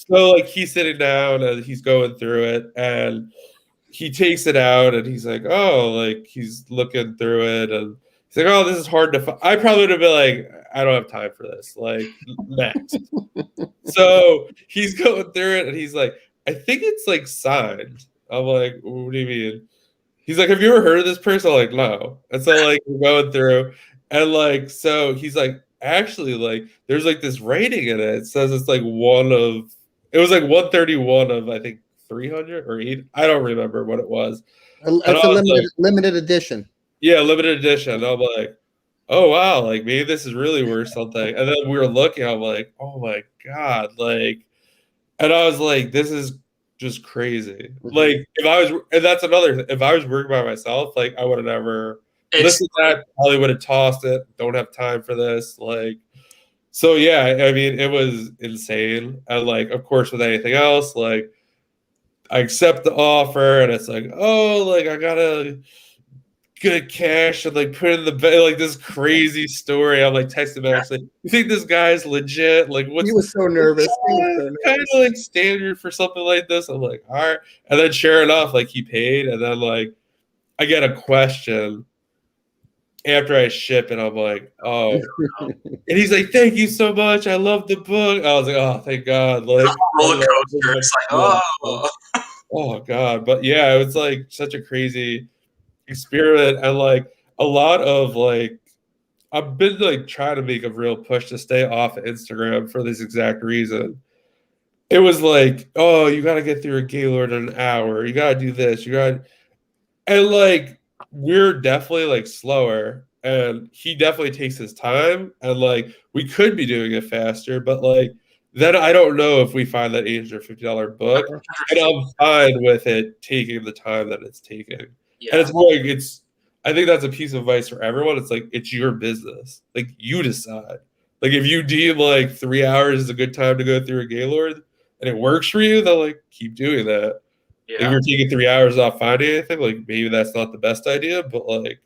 So like he's sitting down and he's going through it, and he takes it out and he's like, oh, like he's looking through it, and he's like, oh, this is hard to find. I probably would have been like, I don't have time for this. Like, next. So he's going through it and he's like, I think it's like signed. I'm like, what do you mean? He's like, have you ever heard of this person? I'm like, no. And so like we're going through, and like, so he's like, actually, like, there's like this rating in it. It says it's like it was like 131 of, I think, 300 or 8. I don't remember what it was. And It's I a was like, limited edition. yeah, limited edition. And I'm like, oh wow, like maybe this is really worth something. And then we were looking, I'm like, oh my God, like, and I was like, this is just crazy. Like, and that's another, if I was working by myself, like, I would have never listened to that, probably would have tossed it. Don't have time for this. Like, so yeah, I mean, it was insane. And like, of course, with anything else, like, I accept the offer, and it's like, oh, like, I gotta get cash and like put it in the bed, like this crazy story. I'm like texting back, like, you think this guy's legit? Like, He was so nervous. Kind of like standard for something like this. I'm like, all right. And then sure enough, like he paid, and then like I get a question after I ship it. I'm like, oh, and he's like, thank you so much. I love the book. I was like, oh, thank God. Like roller coaster. It's like, oh God. But yeah, it was like such a crazy experiment, and like a lot of like I've been like trying to make a real push to stay off of Instagram for this exact reason. It was like, oh, you got to get through a Gaylord in an hour. You got to do this. And like, we're definitely like slower, and he definitely takes his time. And like, we could be doing it faster, but like, then I don't know if we find that $850 book, and I'm fine with it taking the time that it's taking. Yeah. And it's more like I think that's a piece of advice for everyone. It's like, it's your business. Like, you decide. Like, if you deem like 3 hours is a good time to go through a Gaylord and it works for you, then like keep doing that. Yeah. If you're taking 3 hours not finding anything, like maybe that's not the best idea, but like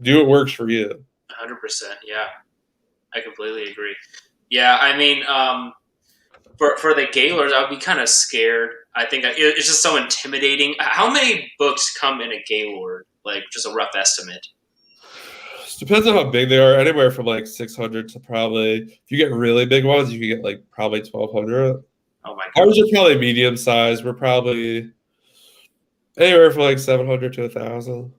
do what works for you. 100%. Yeah. I completely agree. Yeah. I mean, for the Gaylords, I would be kind of scared. I think it's just so intimidating. How many books come in a Gaylord? Like, just a rough estimate. Depends on how big they are. Anywhere from like 600 to probably, if you get really big ones, you can get like probably 1,200. Oh my God. Ours are probably medium size. We're probably anywhere from like 700 to 1,000.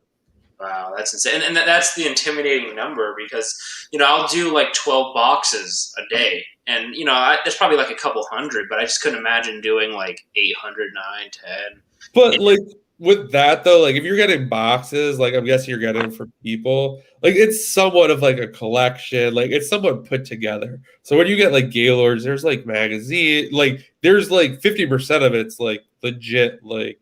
Wow, that's insane. And that's the intimidating number because, I'll do like 12 boxes a day. And, there's probably like a couple hundred, but I just couldn't imagine doing like 800, 9, 10. But like with that though, like if you're getting boxes, like I'm guessing you're getting them for people, like it's somewhat of like a collection, like it's somewhat put together. So when you get like Gaylords, there's like magazine, like there's like 50% of it's like legit, like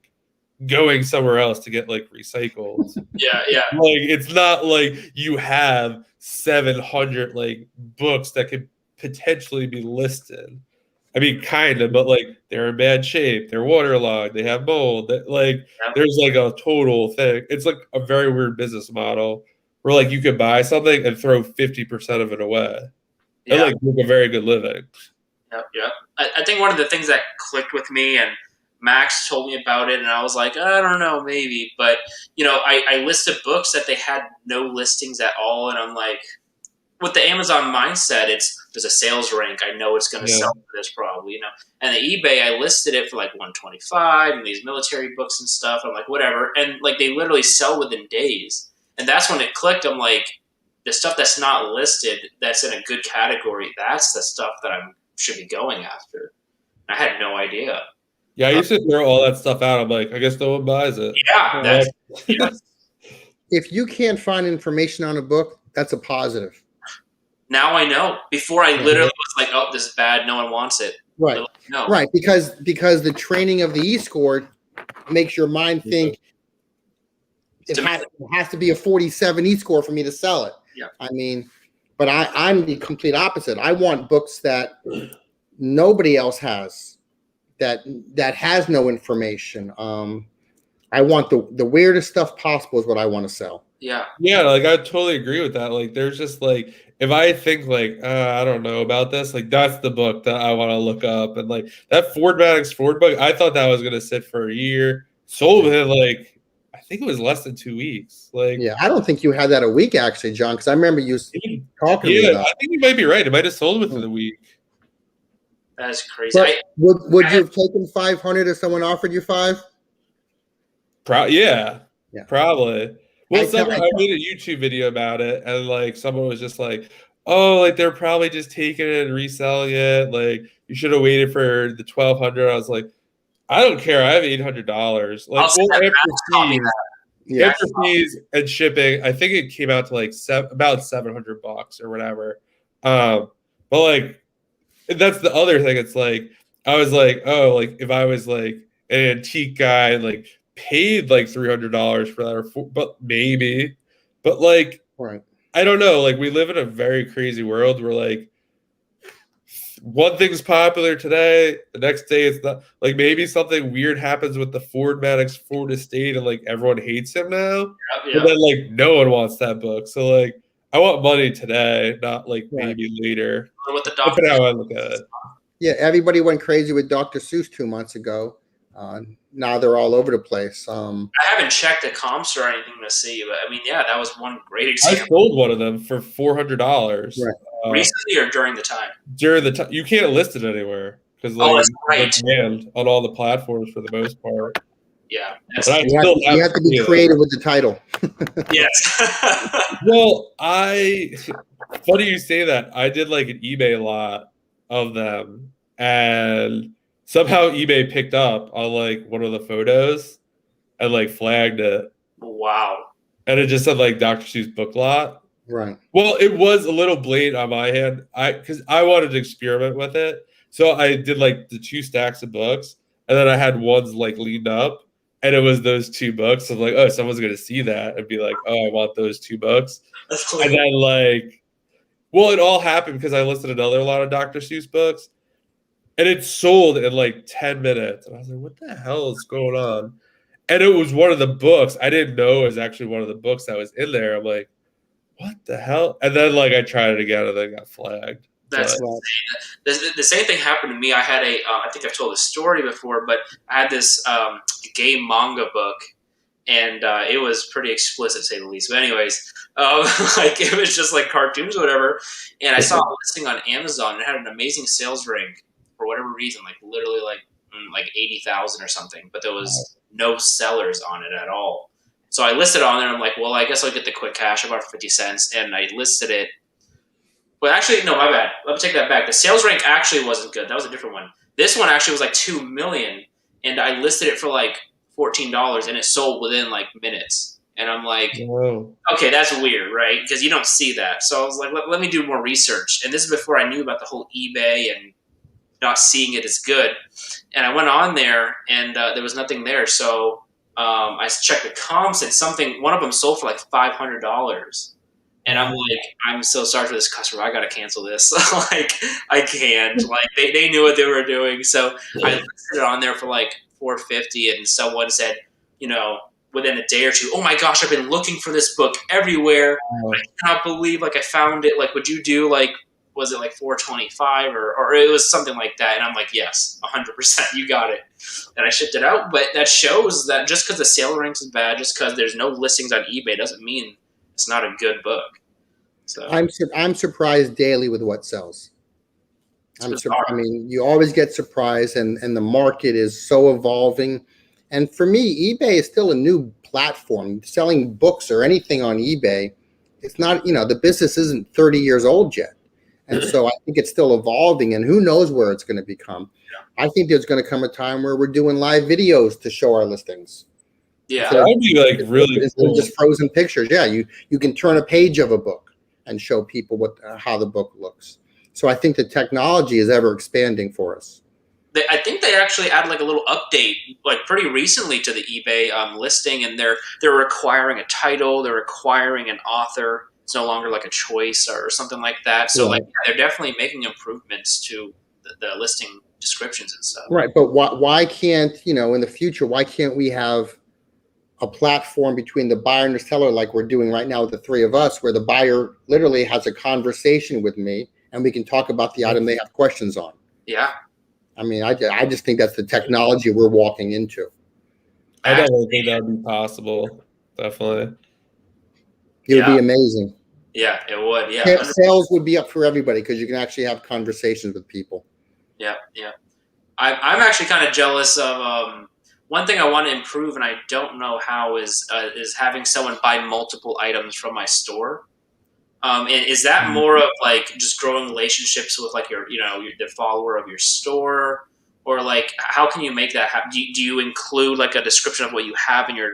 going somewhere else to get like recycled. Yeah. Like it's not like you have 700 like books that could potentially be listed. I mean, kind of, but like they're in bad shape. They're waterlogged. They have mold. Like there's like a total thing. It's like a very weird business model where like you could buy something and throw 50% of it away and like make a very good living. Yep. I think one of the things that clicked with me, and Max told me about it, and I was like, I don't know, maybe. But, I listed books that they had no listings at all, and I'm like, with the Amazon mindset, there's a sales rank. I know it's going to sell for this probably, And the eBay, I listed it for like 125, and these military books and stuff. I'm like, whatever. And like they literally sell within days. And that's when it clicked. I'm like, the stuff that's not listed, that's in a good category, that's the stuff that I should be going after. I had no idea. Yeah, I used to throw all that stuff out. I'm like, I guess no one buys it. Yeah. If you can't find information on a book, that's a positive. Now I know. Before I literally was like, oh, this is bad. No one wants it. Right. No. Right. Because the training of the e-score makes your mind think it has to be a 47 e-score for me to sell it. Yeah. I mean, but I'm the complete opposite. I want books that nobody else has, that has no information. I want the weirdest stuff possible is what I want to sell. Yeah. Yeah, like I totally agree with that. Like there's just like, if I think like, I don't know about this, like that's the book that I want to look up. And like that Ford Maddox Ford book, I thought that was going to sit for a year. Sold within like, I think it was less than 2 weeks. Like, yeah, I don't think you had that a week actually, John, because I remember you talking to me about it. I think you might be right. It might have sold within a week. That's crazy. But would you have taken 500 if someone offered you 5? Yeah, probably. Well, I made a YouTube video about it, and like someone was just like, oh, like they're probably just taking it and reselling it. Like you should have waited for the 1,200. I was like, I don't care. I have $800. I'll Like, send well, that after Max taught me fees, Yeah. after fees and shipping, I think it came out to like about $700 or whatever. But like that's the other thing. It's like I was like, oh, like if I was like an antique guy, like paid like $300 for that, but maybe, but like Right. I don't know. Like we live in a very crazy world where like one thing's popular today, the next day it's not. Like maybe something weird happens with the Ford Maddox Ford estate, and like everyone hates him now. But Yeah. then like no one wants that book. So like I want money today, not like Right. maybe later. With the That's doctor. how I look at it. Yeah, everybody went crazy with Dr. Seuss 2 months ago. Now they're all over the place. I haven't checked the comps or anything to see, but I mean, yeah, that was one great I example. sold one of them for $400 Right. Recently or during the time? during the time. You can't list it anywhere because like That's right. it's banned on all the platforms for the most part. Yeah. But I You still you have to be creative with the title. Yes. Well, funny you say that. I did like an eBay lot of them, and somehow eBay picked up on like one of the photos and like flagged it, Wow. and it just said like Dr. Seuss book lot. Right. Well, it was a little blatant on my hand. Because I wanted to experiment with it, so I did like the 2 stacks of books, and then I had ones like leaned up, and it was those 2 books. So I'm like, oh, someone's gonna see that and be like, oh, I want those 2 books. And then like, well, it all happened because I listed another lot of Dr. Seuss books, and it sold in like 10 minutes. And I was like, what the hell is going on? And it was one of the books. I didn't know it was actually one of the books that was in there. I'm like, what the hell? And then like I tried it again and then got flagged. That's the same thing happened to me. I had I think I've told this story before, but I had this game manga book, and it was pretty explicit, to say the least. But anyways, like it was just like cartoons or whatever. And I saw a listing on Amazon and it had an amazing sales rank for whatever reason, like literally like 80,000 or something. But there was no sellers on it at all. So I listed on there. I'm like, well, I guess I'll get the quick cash about 50 cents, and I listed it. Well, actually, no, my bad. Let me take that back. The sales rank actually wasn't good. That was a different one. This one actually was like 2 million, and I listed it for like $14, and it sold within like minutes. And I'm like, Whoa. okay, that's weird, right? Because you don't see that. So I was like, let me do more research. And this is before I knew about the whole eBay and not seeing it as good. And I went on there, and there was nothing there. So I checked the comps, and one of them sold for like $500. And I'm like, I'm so sorry for this customer. I got to cancel this. Like, I can't. Like, they knew what they were doing. So I listed it on there for like $450, and someone said, within a day or two, oh my gosh, I've been looking for this book everywhere. I cannot believe I found it. Like, would you do was it like $425 or it was something like that? And I'm like, yes, 100%, you got it. And I shipped it out. But that shows that just because the sale ranks is bad, just because there's no listings on eBay, doesn't mean it's not a good book. So I'm surprised daily with what sells. I mean, you always get surprised, and the market is so evolving. And for me, eBay is still a new platform. Selling books or anything on eBay, it's not, the business isn't 30 years old yet. And so I think it's still evolving, and who knows where it's going to become. Yeah. I think there's going to come a time where we're doing live videos to show our listings. Yeah, that would be like really cool. Just frozen pictures. Yeah, you can turn a page of a book and show people how the book looks. So I think the technology is ever expanding for us. I think they actually added like a little update like pretty recently to the eBay listing, and they're requiring a title, they're requiring an author. It's no longer like a choice or something like that. So they're definitely making improvements to the listing descriptions and stuff. Right, but why can't in the future? Why can't we have a platform between the buyer and the seller like we're doing right now with the three of us, where the buyer literally has a conversation with me and we can talk about the item they have questions on? Yeah. I mean, I just think that's the technology we're walking into. I don't think that would be possible. Definitely. It would be amazing. Yeah, it would. Yeah. Sales would be up for everybody because you can actually have conversations with people. Yeah, yeah. I'm actually kind of jealous of one thing I want to improve, and I don't know how, is having someone buy multiple items from my store. And is that more of like just growing relationships with like the follower of your store, or like how can you make that happen? Do you include like a description of what you have in your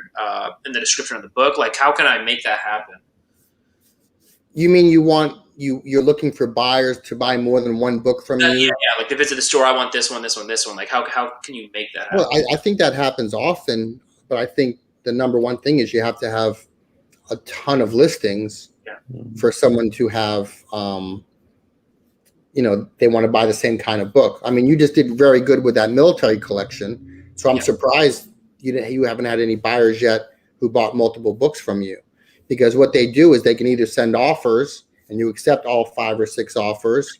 in the description of the book? Like how can I make that happen? You mean you're looking for buyers to buy more than one book from you? Yeah. Like to visit the store, I want this one, this one, this one. Like how can you make that happen? Well, I think that happens often, but I think the number one thing is you have to have a ton of listings for someone to have, they want to buy the same kind of book. I mean, you just did very good with that military collection. So I'm surprised you haven't had any buyers yet who bought multiple books from you, because what they do is they can either send offers and you accept all 5 or 6 offers,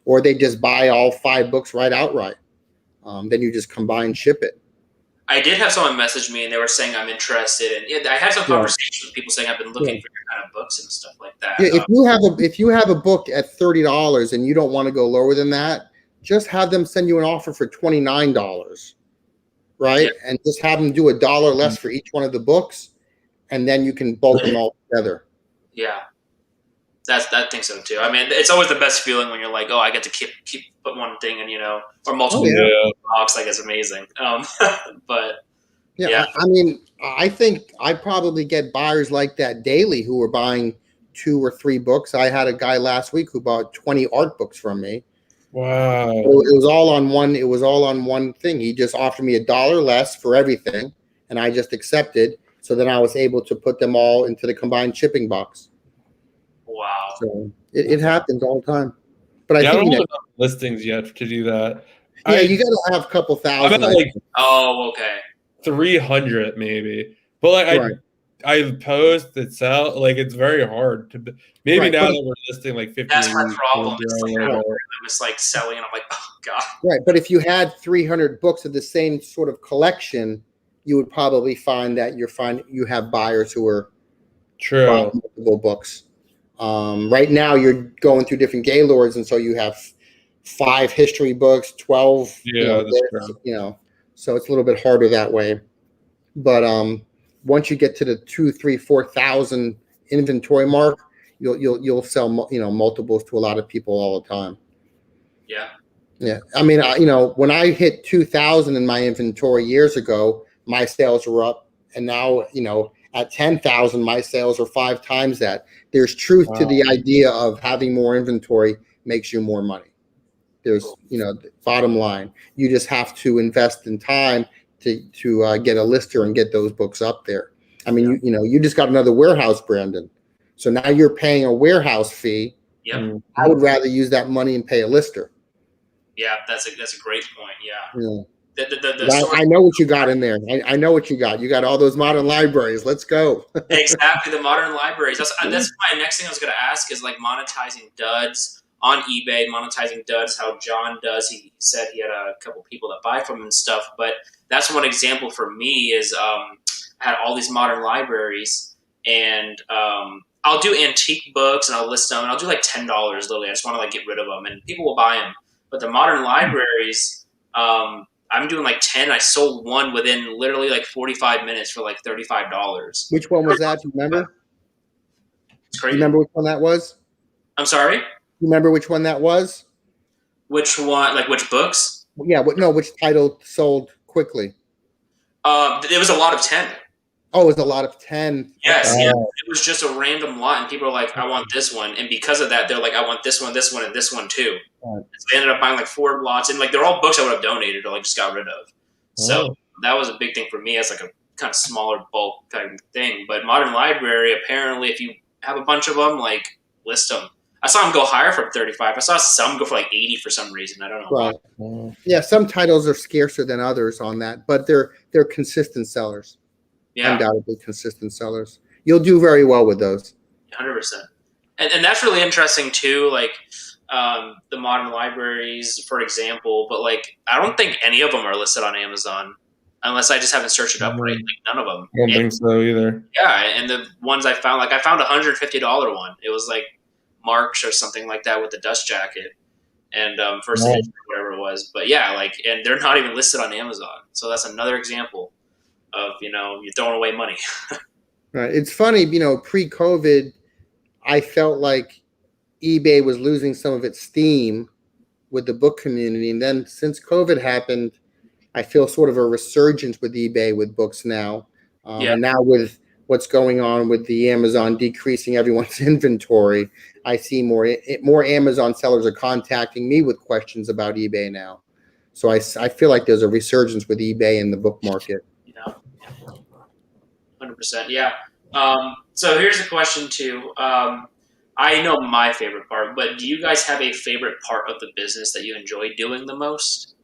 or they just buy all 5 books right outright. Then you just combine ship it. I did have someone message me and they were saying I'm interested, and I had some conversations with people saying I've been looking for your kind of books and stuff like that. Yeah, if you have a book at $30 and you don't want to go lower than that, just have them send you an offer for $29, right? Yeah. And just have them do $1 less for each one of the books, and then you can bulk them all together. Yeah, I think so too. I mean, it's always the best feeling when you're like, oh, I get to keep put one thing in, or multiple box. Like it's amazing. But yeah, I mean, I think I probably get buyers like that daily who are buying 2 or 3 books. I had a guy last week who bought 20 art books from me. Wow! It was all on one. It was all on one thing. He just offered me $1 less for everything, and I just accepted. So then I was able to put them all into the combined shipping box. Wow! So it happens all the time. But I think don't have enough listings yet to do that. Yeah, you got to have a couple thousand. Okay. 300 maybe, but like I post it's out, like it's very hard to maybe now that we're listing like 50. That's my problem. It's like selling, and I'm like, oh god. Right, but if you had 300 books of the same sort of collection, you would probably find that you have buyers who are buying multiple books. Right now, you're going through different Gaylords, and so you have 5 history books, 12. So it's a little bit harder that way. But once you get to the 2,000, 3,000, 4,000 inventory mark, you'll sell multiples to a lot of people all the time. Yeah. Yeah. I mean, when I hit 2,000 in my inventory years ago, my sales were up, and now at 10,000, my sales are 5 times that. There's truth to the idea of having more inventory makes you more money. There's, the bottom line. You just have to invest in time to get a lister and get those books up there. I mean, you just got another warehouse, Brandon. So now you're paying a warehouse fee. Yep. I would rather use that money and pay a lister. Yeah, that's a great point. Yeah. I know what you got in there. I know what you got. You got all those modern libraries. Let's go. Exactly, the modern libraries. That's my next thing I was going to ask is like monetizing duds on eBay, monetizing duds, how John does. He said he had a couple people that buy from him and stuff. But that's one example for me is I had all these modern libraries, and I'll do antique books and I'll list them, and I'll do like $10 literally. I just want to like get rid of them, and people will buy them. But the modern libraries, I'm doing like 10. I sold one within literally like 45 minutes for like $35. Which one was that? Do you remember? It's crazy. You remember which one that was? I'm sorry? You remember which one that was? Which one? Like which books? Yeah, which title sold quickly? It was a lot of 10. Oh, it was a lot of 10. Yes, yeah. It was just a random lot, and people are like, I want this one. And because of that, they're like, I want this one, and this one too. Right. So they ended up buying like 4 lots, and like they're all books I would have donated or like just got rid of. So that was a big thing for me as like a kind of smaller bulk kind of thing. But modern library, apparently, if you have a bunch of them, like list them. I saw them go higher from 35. I saw some go for like 80 for some reason. I don't know why. Yeah, some titles are scarcer than others on that, but they're consistent sellers. Yeah. Undoubtedly consistent sellers. You'll do very well with those. 100%. And that's really interesting too, like the modern libraries, for example, but like I don't think any of them are listed on Amazon unless I just haven't searched it up right. Like none of them. I don't think so either. Yeah, and the ones I found, like I found $150 one. It was like March or something like that with the dust jacket and first edition or whatever it was. But yeah, like, and they're not even listed on Amazon. So that's another example of, you're throwing away money. Right. It's funny, pre-COVID, I felt like eBay was losing some of its steam with the book community. And then since COVID happened, I feel sort of a resurgence with eBay with books now. Yeah. And now with what's going on with the Amazon decreasing everyone's inventory, I see more Amazon sellers are contacting me with questions about eBay now. So I feel like there's a resurgence with eBay in the book market. Yeah. 100%. Yeah. So here's a question too. I know my favorite part, but do you guys have a favorite part of the business that you enjoy doing the most?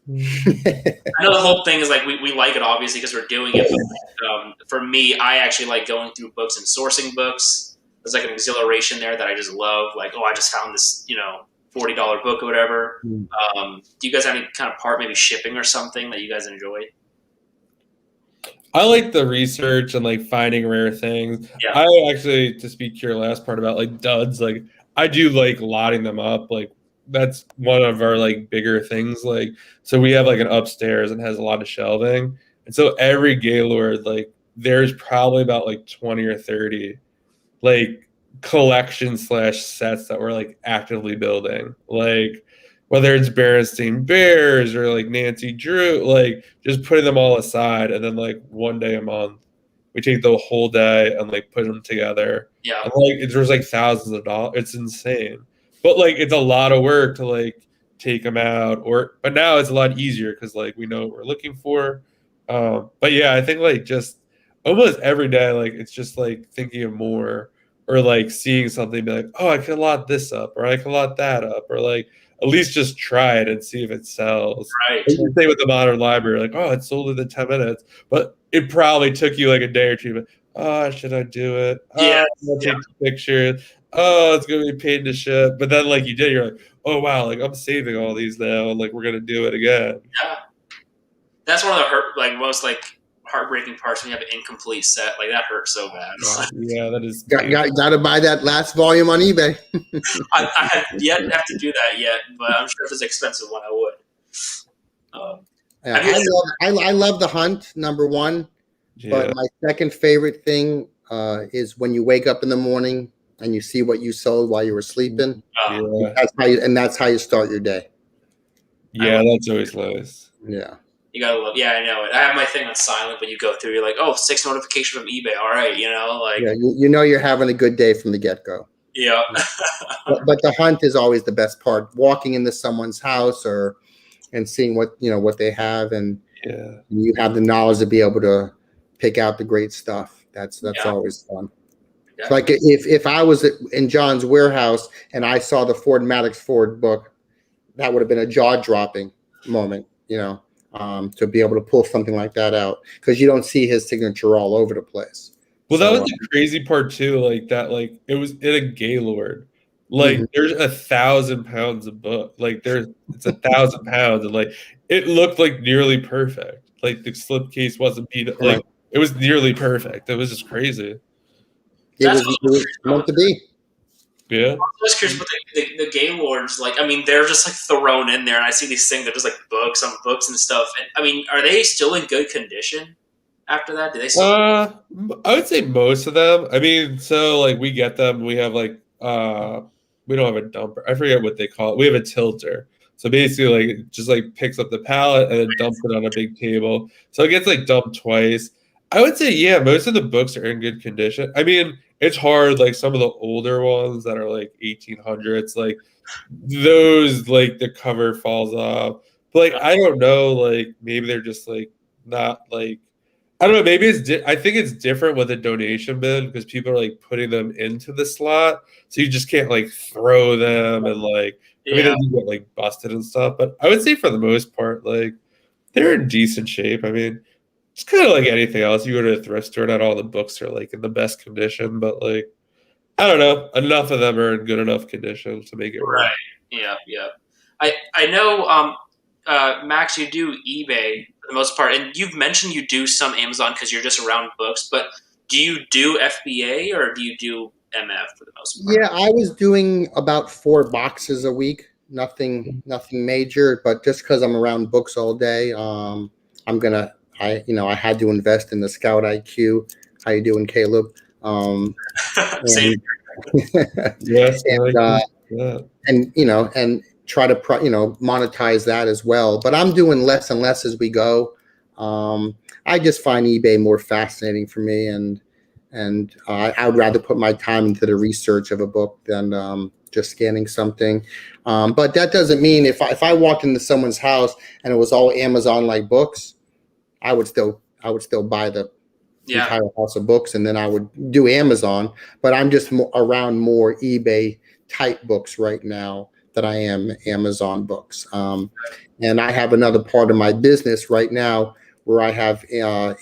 I know the whole thing is like we like it obviously because we're doing it. But, for me, I actually like going through books and sourcing books. There's like an exhilaration there that I just love. Like, oh, I just found this, $40 book or whatever. Do you guys have any kind of part, maybe shipping or something that you guys enjoy? I like the research and like finding rare things. Yeah. I actually, to speak to your last part about like duds, like I do like lotting them up. Like that's one of our like bigger things. Like, so we have like an upstairs and has a lot of shelving. And so every Gaylord, like there's probably about like 20 or 30 like collection / sets that we're like actively building. Like whether it's Berenstain Bears or like Nancy Drew, like just putting them all aside, and then like one day a month, we take the whole day and like put them together. Yeah. And like there's like thousands of dollars. It's insane, but like it's a lot of work to like take them out. But now it's a lot easier because like we know what we're looking for. But yeah, I think like just almost every day, like it's just like thinking of more or like seeing something, be like, oh, I could lot this up, or I could lot that up, or like at least just try it and see if it sells. Right. Say with the modern library, like, oh, it sold within 10 minutes, but it probably took you like a day or two. But oh, should I do it? Yeah. I'll take the picture. Oh, it's gonna be paid to ship. But then like you did, you're like, oh wow, like I'm saving all these now, and like we're gonna do it again. Yeah. That's one of the most heartbreaking parts when you have an incomplete set. Like that hurts so bad. Yeah, that is. Got to buy that last volume on eBay. I have yet to have to do that yet, but I'm sure if it's an expensive one, I would. I love the hunt, number one. Yeah. But my second favorite thing is when you wake up in the morning and you see what you sold while you were sleeping. Yeah. That's how you start your day. Yeah, that's always nice. Yeah. You gotta love. Yeah, I know it. I have my thing on silent, but you go through, you're like, oh, 6 notifications from eBay. All right, like. Yeah, you're having a good day from the get go. Yeah. but the hunt is always the best part. Walking into someone's house and seeing what they have, and you have the knowledge to be able to pick out the great stuff. That's always fun. Yeah. Like if I was in John's warehouse and I saw the Ford Maddox Ford book, that would have been a jaw dropping moment. To be able to pull something like that out, because you don't see his signature all over the place. Well, that was the crazy part too. Like that, like it was in a Gaylord. Like there's 1,000 pounds of book. Like it's 1,000 pounds, and like it looked like nearly perfect. Like the slipcase wasn't beat up. Like it was nearly perfect. It was just crazy. It was meant to be. Yeah. I'm just curious about the Gaylords. Like, I mean, they're just like thrown in there, and I see these things. They're just like books on books and stuff. And I mean, are they still in good condition after that? Do they still? I would say most of them. I mean, so like we get them. We have like we don't have a dumper. I forget what they call it. We have a tilter. So basically, like it just like picks up the pallet and then dumps it on a big table. So it gets like dumped twice. I would say most of the books are in good condition. I mean, it's hard, like some of the older ones that are like 1800s, like those, like the cover falls off. But like I don't know, like maybe they're just like not like, I don't know, maybe I think it's different with a donation bin because people are like putting them into the slot, so you just can't like throw them and like I mean they get like busted and stuff. But I would say for the most part, like they're in decent shape. I mean, it's kind of like anything else. You go to a thrift store, not all the books are like in the best condition, but like, I don't know, enough of them are in good enough condition to make it right. Work. Yeah. I know, Max, you do eBay for the most part, and you've mentioned you do some Amazon because you're just around books, but do you do FBA or do you do MF for the most part? Yeah, I was doing about 4 boxes a week. Nothing major, but just because I'm around books all day, I had to invest in the Scout IQ. How you doing, Caleb? Same. Yes, and and try to monetize that as well. But I'm doing less and less as we go. I just find eBay more fascinating for me, and I would rather put my time into the research of a book than just scanning something. But that doesn't mean if I walked into someone's house and it was all Amazon like books, I would still buy the entire house of books, and then I would do Amazon. But I'm just around more eBay type books right now than I am Amazon books. And I have another part of my business right now where I have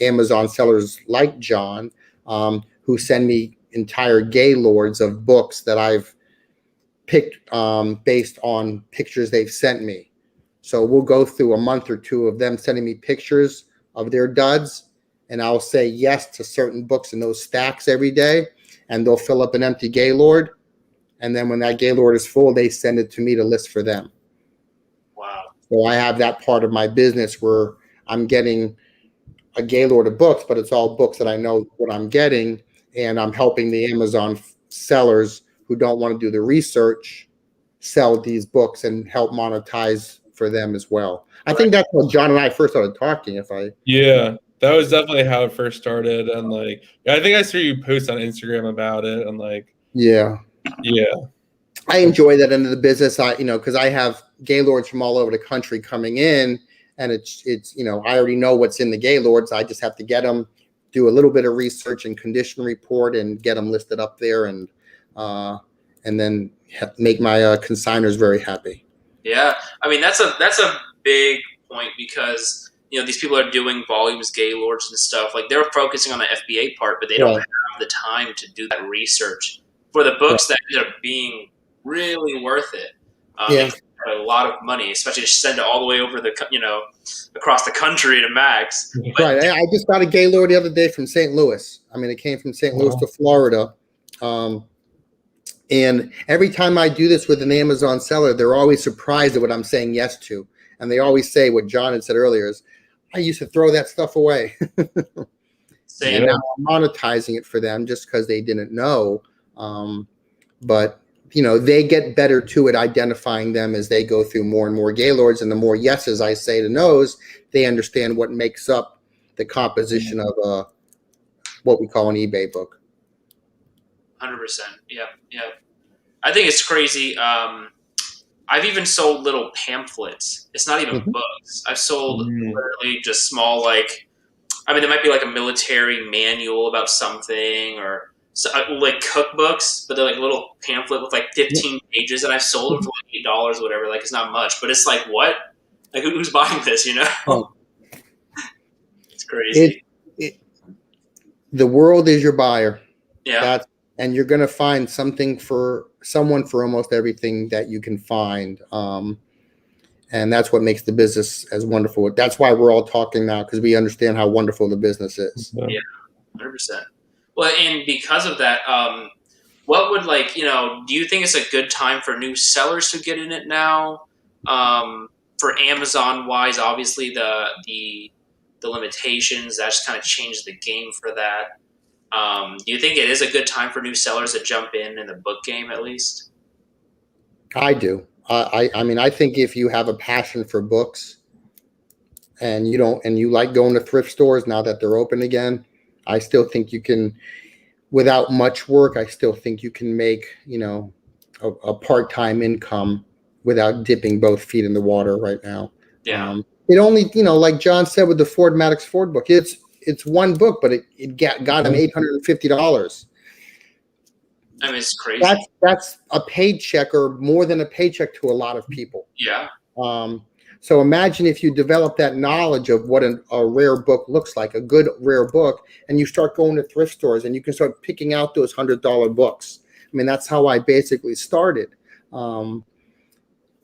Amazon sellers like John, who send me entire gaylords of books that I've picked based on pictures they've sent me. So we'll go through a month or two of them sending me pictures of their duds, and I'll say yes to certain books in those stacks every day, and they'll fill up an empty gaylord. And then when that gaylord is full, they send it to me to list for them. Wow. So I have that part of my business where I'm getting a gaylord of books, but it's all books that I know what I'm getting, and I'm helping the Amazon sellers who don't want to do the research sell these books and help monetize for them as well. I think that's how John and I first started talking. That was definitely how it first started, and I think I saw you post on Instagram about it, and I enjoy that end of the business. Because I have gaylords from all over the country coming in, and it's I already know what's in the gaylords. I just have to get them, do a little bit of research and condition report, and get them listed up there, and then make my consigners very happy. Yeah, I mean that's a big point, because these people are doing volumes, gaylords and stuff. Like, they're focusing on the FBA part, but they don't have the time to do that research for the books that end up being really worth it. A lot of money, especially to send it all the way over across the country to Max. Right. I just got a gaylord the other day from St. Louis. I mean, it came from St. Louis to Florida. And every time I do this with an Amazon seller, they're always surprised at what I'm saying yes to. And they always say what John had said earlier is, I used to throw that stuff away. And now I'm monetizing it for them just because they didn't know. But they get better too at identifying them as they go through more and more gaylords. And the more yeses I say to no's, they understand what makes up the composition of what we call an eBay book. 100%. Yeah. I think it's crazy. I've even sold little pamphlets. It's not even books. I've sold literally just small, there might be a military manual about something, or cookbooks, but they're a little pamphlet with 15 pages, and I've sold them for $8, whatever. It's not much, but it's what? Who's buying this? It's crazy. The world is your buyer. Yeah. And you're going to find someone for almost everything that you can find. And that's what makes the business as wonderful. That's why we're all talking now, because we understand how wonderful the business is. Yeah, 100%. Well, and because of that, what would do you think it's a good time for new sellers to get in it now? For Amazon wise, obviously the limitations, that's kind of changed the game for that. Do you think it is a good time for new sellers to jump in the book game, at least? I do. I think if you have a passion for books and you like going to thrift stores now that they're open again, I still think you can, without much work, I still think you can make, a part-time income without dipping both feet in the water right now. Yeah. It only, like John said with the Ford Maddox Ford book, it's one book, but it got him $850. I mean, it's crazy. That's a paycheck, or more than a paycheck to a lot of people. Yeah. So imagine if you develop that knowledge of what a rare book looks like, a good rare book, and you start going to thrift stores and you can start picking out those $100 books. I mean, that's how I basically started. And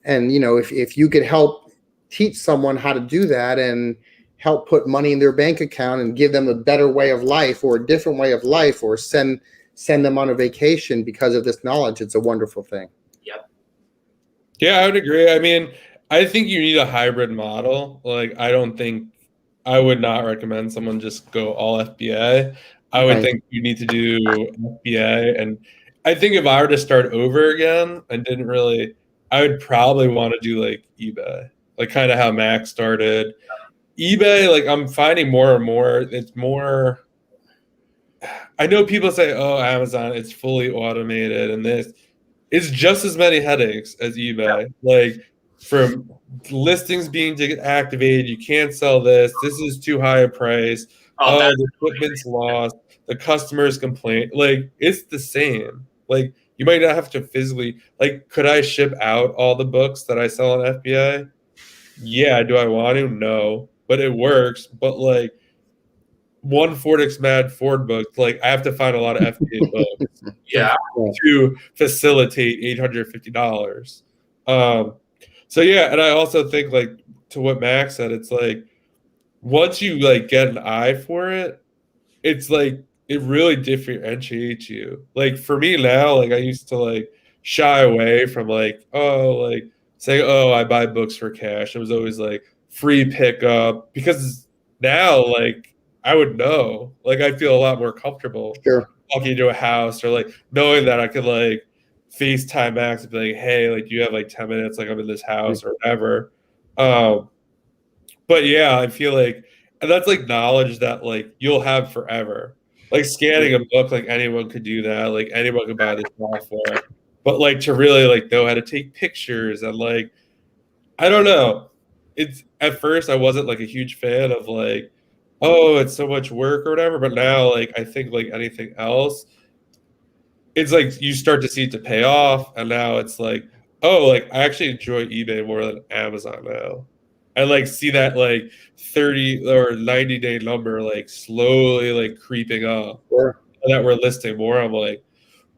if you could help teach someone how to do that and help put money in their bank account and give them a better way of life, or a different way of life, or send them on a vacation because of this knowledge, it's a wonderful thing. Yep. Yeah, I would agree. I mean, I think you need a hybrid model. I would not recommend someone just go all FBA. I would think you need to do FBA, and I think if I were to start over again and didn't really, I would probably want to do like eBay, like kind of how Max started. eBay, like I'm finding more and more, it's more. I know people say, "Oh, Amazon, it's fully automated," and this, it's just as many headaches as eBay. Like from listings being deactivated, you can't sell this. This is too high a price. Oh, Oh, that's the equipment's lost. The customers complain. Like it's the same. Like you might not have to physically. Like, could I ship out all the books that I sell on FBA? Yeah. Do I want to? No. But it works. But like one Fordix Mad Ford book, like I have to find a lot of FBA books yeah. to facilitate $850. So yeah, and I also think like to what Max said, it's like once you like get an eye for it, it's like it really differentiates you. Like for me now, like I used to like shy away from like, oh, like saying, oh, I buy books for cash. It was always like free pickup because now like I would know. Like I feel a lot more comfortable Sure. walking into a house or like knowing that I could like FaceTime Max and be like, hey, like do you have like 10 minutes? Like I'm in this house or whatever. Um, but yeah, I feel like, and that's like knowledge that like you'll have forever. Like scanning a book, like anyone could do that. Like anyone could buy this software. But like to really like know how to take pictures and like I don't know. It's at first I wasn't like a huge fan of like, oh, it's so much work or whatever. But now like I think like anything else, it's like you start to see it to pay off, and now it's like, oh, like I actually enjoy eBay more than Amazon now. I like see that like 30 or 90-day number like slowly like creeping up. Sure. That we're listing more. I'm like,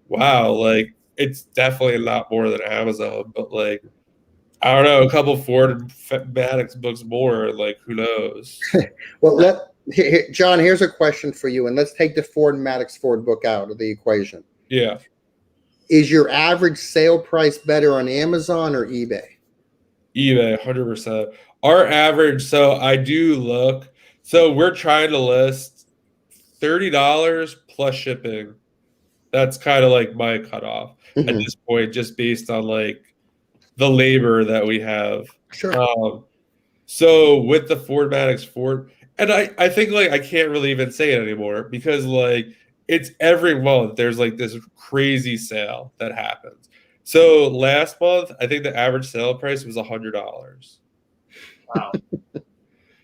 wow, like it's definitely a lot more than Amazon, but like I don't know, a couple Ford Maddox books more, like who knows? Well, John, here's a question for you, and let's take the Ford Maddox Ford book out of the equation. Yeah. Is your average sale price better on Amazon or eBay? eBay, 100%. Our average, so I do look, so we're trying to list $30 plus shipping. That's kind of like my cutoff at this point, just based on like the labor that we have. Sure. So with the Ford Maddox Ford, and I think like I can't really even say it anymore because like it's every month there's like this crazy sale that happens. So last month, I think the average sale price was $100. Wow.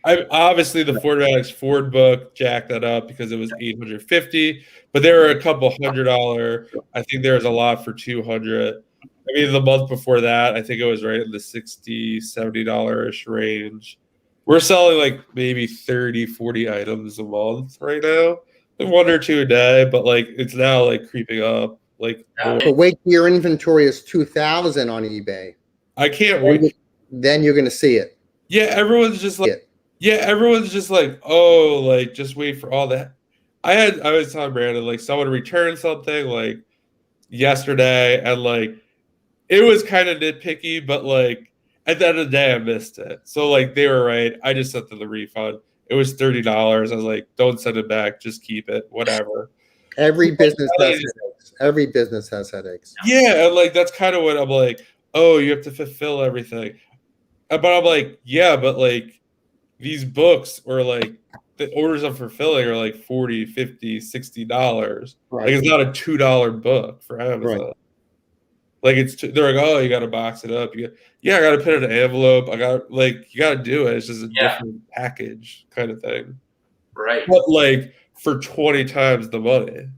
I obviously the Ford Maddox Ford book jacked that up because it was $850, but there were a couple $100. I think there was a lot for $200. I mean, the month before that, I think it was right in the $60, $70-ish range. We're selling like maybe 30, 40 items a month right now. One or two a day, but like it's now like creeping up. Like But wait till your inventory is 2,000 on eBay. I can't wait. Then you're going to see it. Yeah, everyone's just like, oh, like just wait for all that. I was telling Brandon, like someone returned something like yesterday, and like it was kind of nitpicky, but like at the end of the day, I missed it. So like they were right. I just sent them the refund. It was $30. I was like, don't send it back, just keep it, whatever. Every business has headaches. Every business has headaches. Yeah, and like that's kind of what I'm like, oh, you have to fulfill everything. But I'm like, yeah, but like these books or like the orders I'm fulfilling are like $40, $50, $60. Right. Like it's not a $2 book for Amazon. Right. Like they're like, oh, you got to box it up. I got to put it in an envelope. You got to do it. It's just a different package kind of thing. Right. But like for 20 times the money.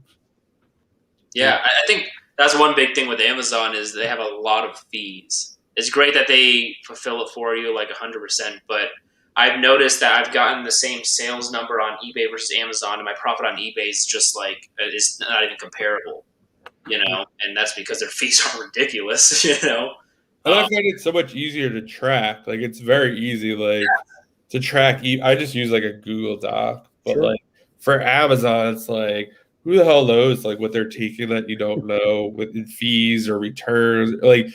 Yeah, I think that's one big thing with Amazon is they have a lot of fees. It's great that they fulfill it for you like 100%, but I've noticed that I've gotten the same sales number on eBay versus Amazon, and my profit on eBay is just like it's not even comparable, and that's because their fees are ridiculous, And I find it so much easier to track. Like it's very easy, like to track. I just use like a Google Doc, but like for Amazon, it's like who the hell knows like what they're taking that you don't know with fees or returns. Like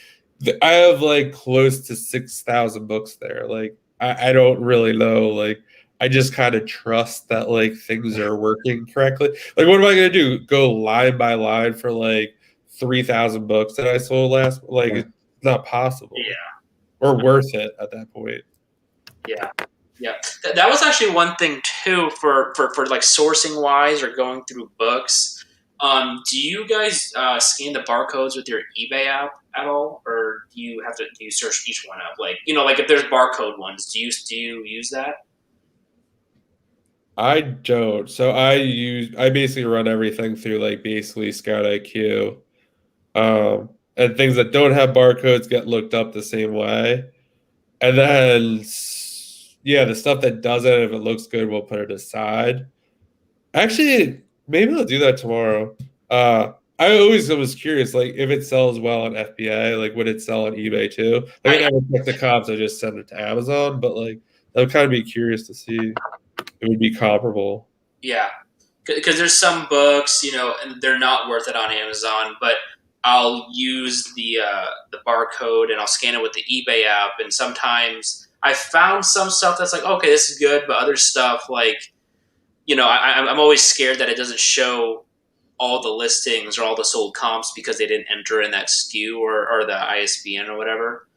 I have like close to 6,000 books there. Like I don't really know. Like I just kind of trust that like things are working correctly. Like what am I gonna do? Go line by line for like 3,000 books that I sold last. Like, it's not possible. Yeah. Or worth it at that point. Yeah. Yeah. That was actually one thing too for like sourcing wise or going through books. Do you guys scan the barcodes with your eBay app at all, or do you search each one up? Like, like if there's barcode ones, do you use that? I don't. So I basically run everything through like basically Scout IQ. And things that don't have barcodes get looked up the same way. And then yeah, the stuff that doesn't, if it looks good, we'll put it aside. Actually, maybe I'll do that tomorrow. I always was curious, like if it sells well on FBA, like would it sell on eBay too? Like I never check the comps, I just send it to Amazon, but like I would kind of be curious to see if it would be comparable. Yeah, because there's some books, and they're not worth it on Amazon, but I'll use the barcode and I'll scan it with the eBay app, and sometimes I found some stuff that's like, okay, this is good, but other stuff like, I'm always scared that it doesn't show all the listings or all the sold comps because they didn't enter in that SKU or the ISBN or whatever.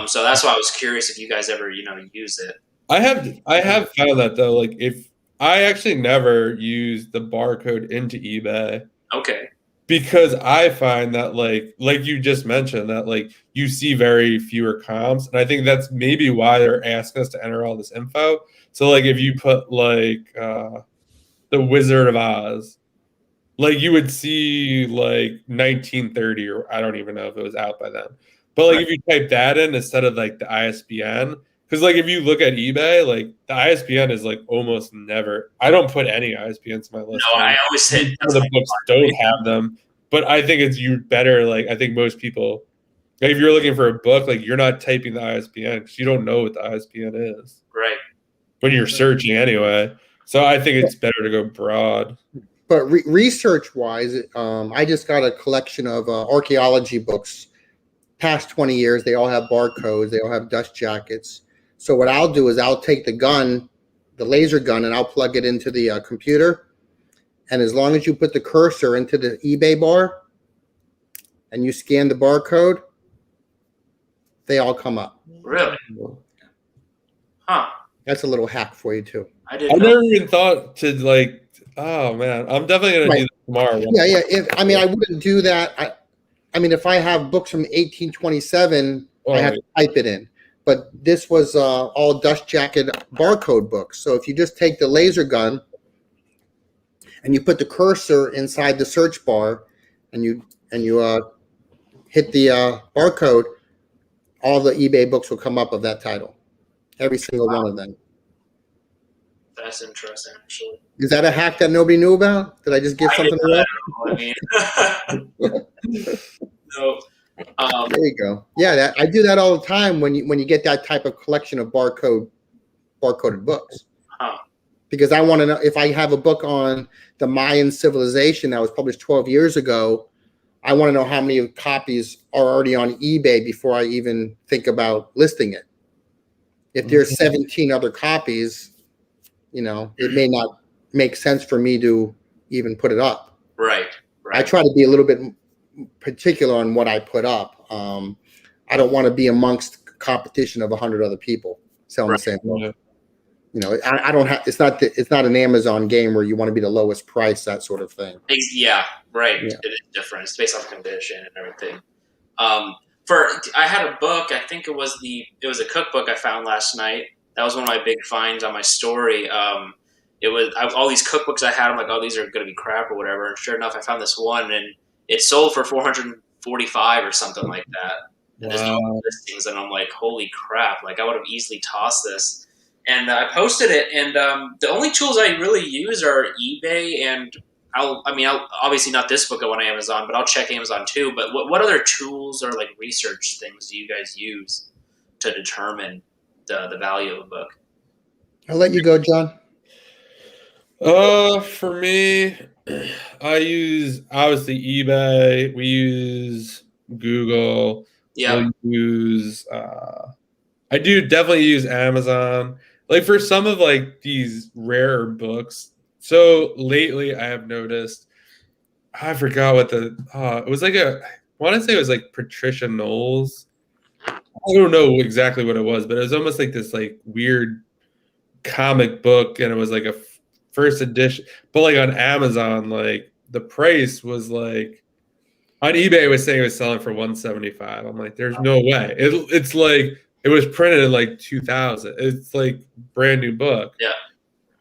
So that's why I was curious if you guys ever, use it. I have found that though, like if I actually never use the barcode into eBay. Okay. Because I find that like you just mentioned that like you see very fewer comps, and I think that's maybe why they're asking us to enter all this info. So like if you put like the Wizard of Oz, like you would see like 1930, or I don't even know if it was out by then. But like if you type that in instead of like the ISBN, because like if you look at eBay, like the ISBN is like almost never. I don't put any ISBNs in my list. No, I always say the books don't have them, but I think it's you better. Like I think most people, like if you're looking for a book, like you're not typing the ISBN because you don't know what the ISBN is, right? When you're searching anyway. So I think it's better to go broad. But research-wise, I just got a collection of archaeology books. Past 20 years, they all have barcodes. They all have dust jackets. So what I'll do is I'll take the gun, the laser gun, and I'll plug it into the computer. And as long as you put the cursor into the eBay bar and you scan the barcode, they all come up. Really? Huh. That's a little hack for you too. I never even thought to like. Oh man, I'm definitely gonna do that tomorrow. Yeah. I wouldn't do that. I mean, if I have books from 1827, I have to type it in. But this was all dust jacket barcode books. So if you just take the laser gun and you put the cursor inside the search bar, and you hit the barcode, all the eBay books will come up of that title. Every single one of them. That's interesting, actually. Is that a hack that nobody knew about? Did I just give something away? I mean, no. There you go. Yeah, I do that all the time when you get that type of collection of barcoded books. Huh. Because I want to know if I have a book on the Mayan civilization that was published 12 years ago. I want to know how many copies are already on eBay before I even think about listing it. If there's 17 other copies, it may not make sense for me to even put it up. Right. I try to be a little bit particular on what I put up. I don't want to be amongst competition of 100 other people selling the same book. I don't have. It's not an Amazon game where you want to be the lowest price, that sort of thing. Yeah, right. Yeah. It is different. It's based on condition and everything. I had a book. I think it was a cookbook I found last night. That was one of my big finds on my story. It was all these cookbooks I had. I'm like, oh, these are going to be crap or whatever. And sure enough, I found this one, and it sold for $445 or something like that. And there's no listings, and I'm like, holy crap! Like I would have easily tossed this. And I posted it, and the only tools I really use are eBay, and I'll obviously not this book I want on Amazon, but I'll check Amazon too. But what other tools or like research things do you guys use to determine the value of a book? I'll let you go, John. For me, I use obviously eBay. We use Google. Yeah. I do definitely use Amazon. Like for some of like these rare books. So lately I have noticed I forgot what it was like I want to say it was like Patricia Knowles. I don't know exactly what it was, but it was almost like this like weird comic book, and it was like a first edition, but like on Amazon, like the price was like on eBay it was saying it was selling for 175. I'm like, there's no way. It's like it was printed in like 2000. It's like brand new book. Yeah.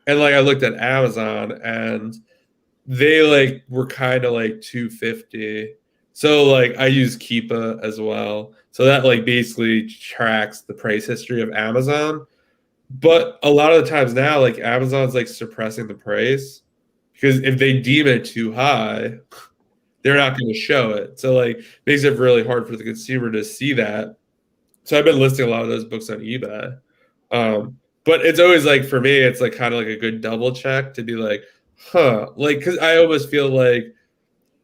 And like I looked at Amazon and they like were kind of like 250. So like I use Keepa as well. So that like basically tracks the price history of Amazon. But a lot of the times now, like Amazon's like suppressing the price because if they deem it too high, they're not going to show it. So like makes it really hard for the consumer to see that. So I've been listing a lot of those books on eBay. But it's always like for me, it's like kind of like a good double check to be like, like because I almost feel like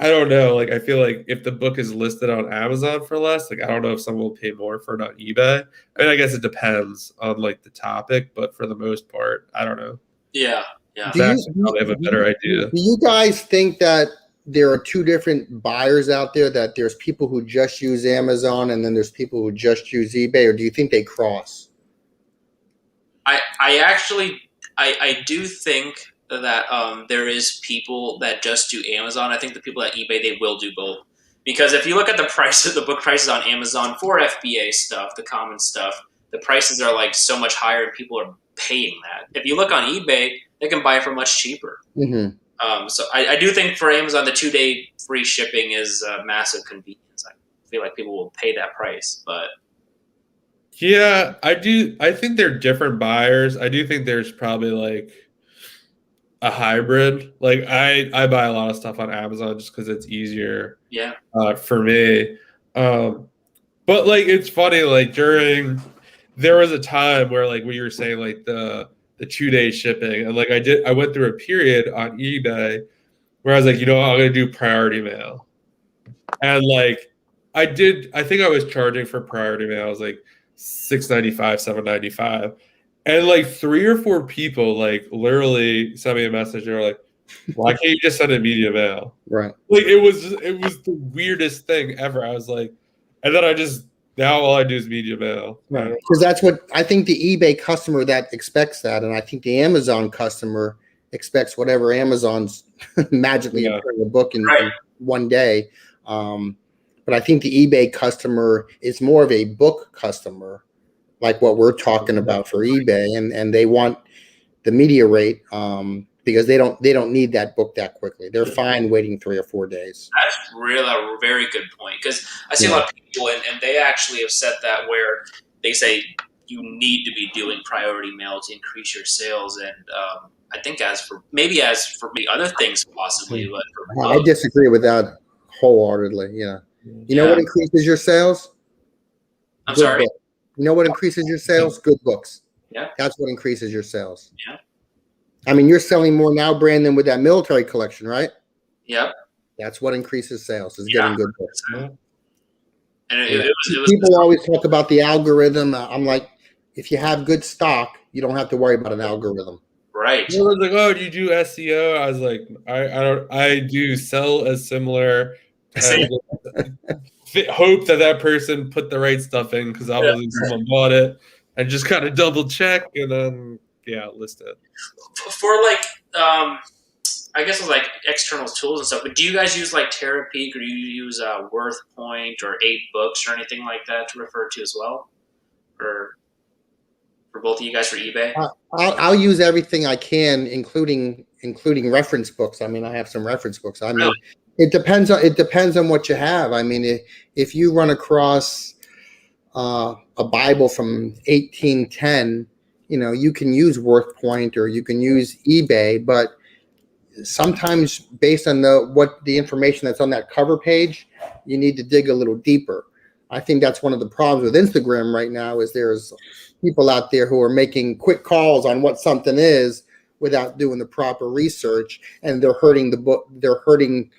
I don't know, like I feel like if the book is listed on Amazon for less, like I don't know if someone will pay more for it on eBay. I mean, I guess it depends on like the topic, but for the most part, I don't know. Yeah. Yeah. Do you, Probably have a better idea. do you guys think that there are two different buyers out there, that there's people who just use Amazon and then there's people who just use eBay, or do you think they cross? I actually I do think that there is people that just do Amazon. I think the people at eBay, they will do both, because if you look at the prices, the book prices on Amazon for FBA stuff, the common stuff, the prices are like so much higher, and people are paying that. If you look on eBay, they can buy it for much cheaper. So I do think for Amazon, the 2-day free shipping is a massive convenience. I feel like people will pay that price, but Yeah, I do. I think they're different buyers. I do think there's probably like a hybrid. Like I buy a lot of stuff on Amazon just because it's easier. yeah, For me. But like it's funny. Like there was a time where like we were saying like the 2-day shipping, and like I went through a period on eBay where I was like, I'm gonna do priority mail, and like I think I was charging for priority mail. I was like $6.95, $7.95. And like 3 or 4 people like literally sent me a message. They were like, "Why can't you just send it media mail?" Right. Like it was the weirdest thing ever. I was like, and then now all I do is media mail. Right. Because that's what I think, the eBay customer that expects that, and I think the Amazon customer expects whatever Amazon's magically print a book in one day. But I think the eBay customer is more of a book customer, like what we're talking about for eBay, and they want the media rate because they don't need that book that quickly. They're fine waiting 3 or 4 days. that's really a very good point, because I see a lot of people, and they actually have said that, where they say you need to be doing priority mail to increase your sales, and I think as for other things possibly, but for I disagree with that wholeheartedly. Yeah. You know what increases your sales? I'm Good sorry. book. You know what increases your sales? Good books. Yeah. That's what increases your sales. Yeah. I mean, you're selling more now, Brandon, with that military collection, right? Yep. That's what increases sales, is getting good books. And it was People always talk about the algorithm. I'm like, if you have good stock, you don't have to worry about an algorithm. right. I was like, "Oh, do you do SEO?" I was like, I do sell as similar." Hope that person put the right stuff in, because obviously someone bought it, and just kind of double check and then list it. For like I guess it's like external tools and stuff. But do you guys use like Terapeak, or do you use WorthPoint or 8books or anything like that to refer to as well? Or for both of you guys for eBay? I'll use everything I can, including reference books. I mean, I have some reference books. I mean, it depends on what you have. I mean, if you run across a Bible from 1810, you can use WorthPoint or you can use eBay, but sometimes based on the information that's on that cover page, you need to dig a little deeper. I think that's one of the problems with Instagram right now, is there's people out there who are making quick calls on what something is without doing the proper research, and they're hurting the book. They're hurting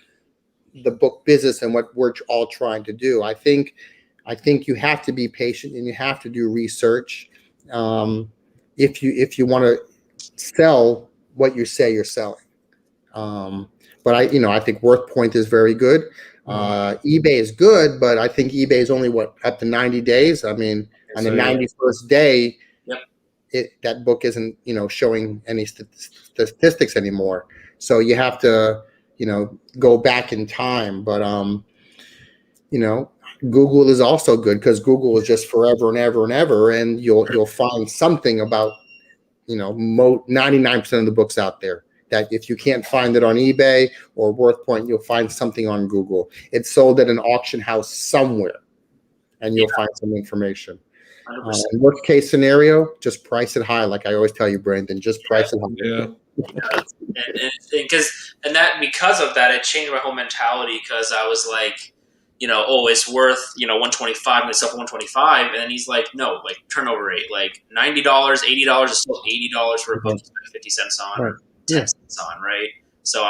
the book business and what we're all trying to do. I think you have to be patient and you have to do research if you want to sell what you say you're selling. But I think WorthPoint is very good. eBay is good, but I think eBay is only up to 90 days. I mean, on the 91st day, that book isn't, showing any statistics anymore. So you have to, go back in time. But, Google is also good because Google is just forever and ever and ever. And you'll find something about, 99% of the books out there that if you can't find it on eBay or WorthPoint, you'll find something on Google. It's sold at an auction house somewhere and you'll find some information. Worst case scenario, just price it high. Like I always tell you, Brandon, just price it high. Yeah. Because of that, it changed my whole mentality because I was like, it's worth, 125 and it's up 125. And then he's like, no, like turnover rate, like $90, $80 is still $80 for a book you spend 50 cents on, or 10 cents on, right? So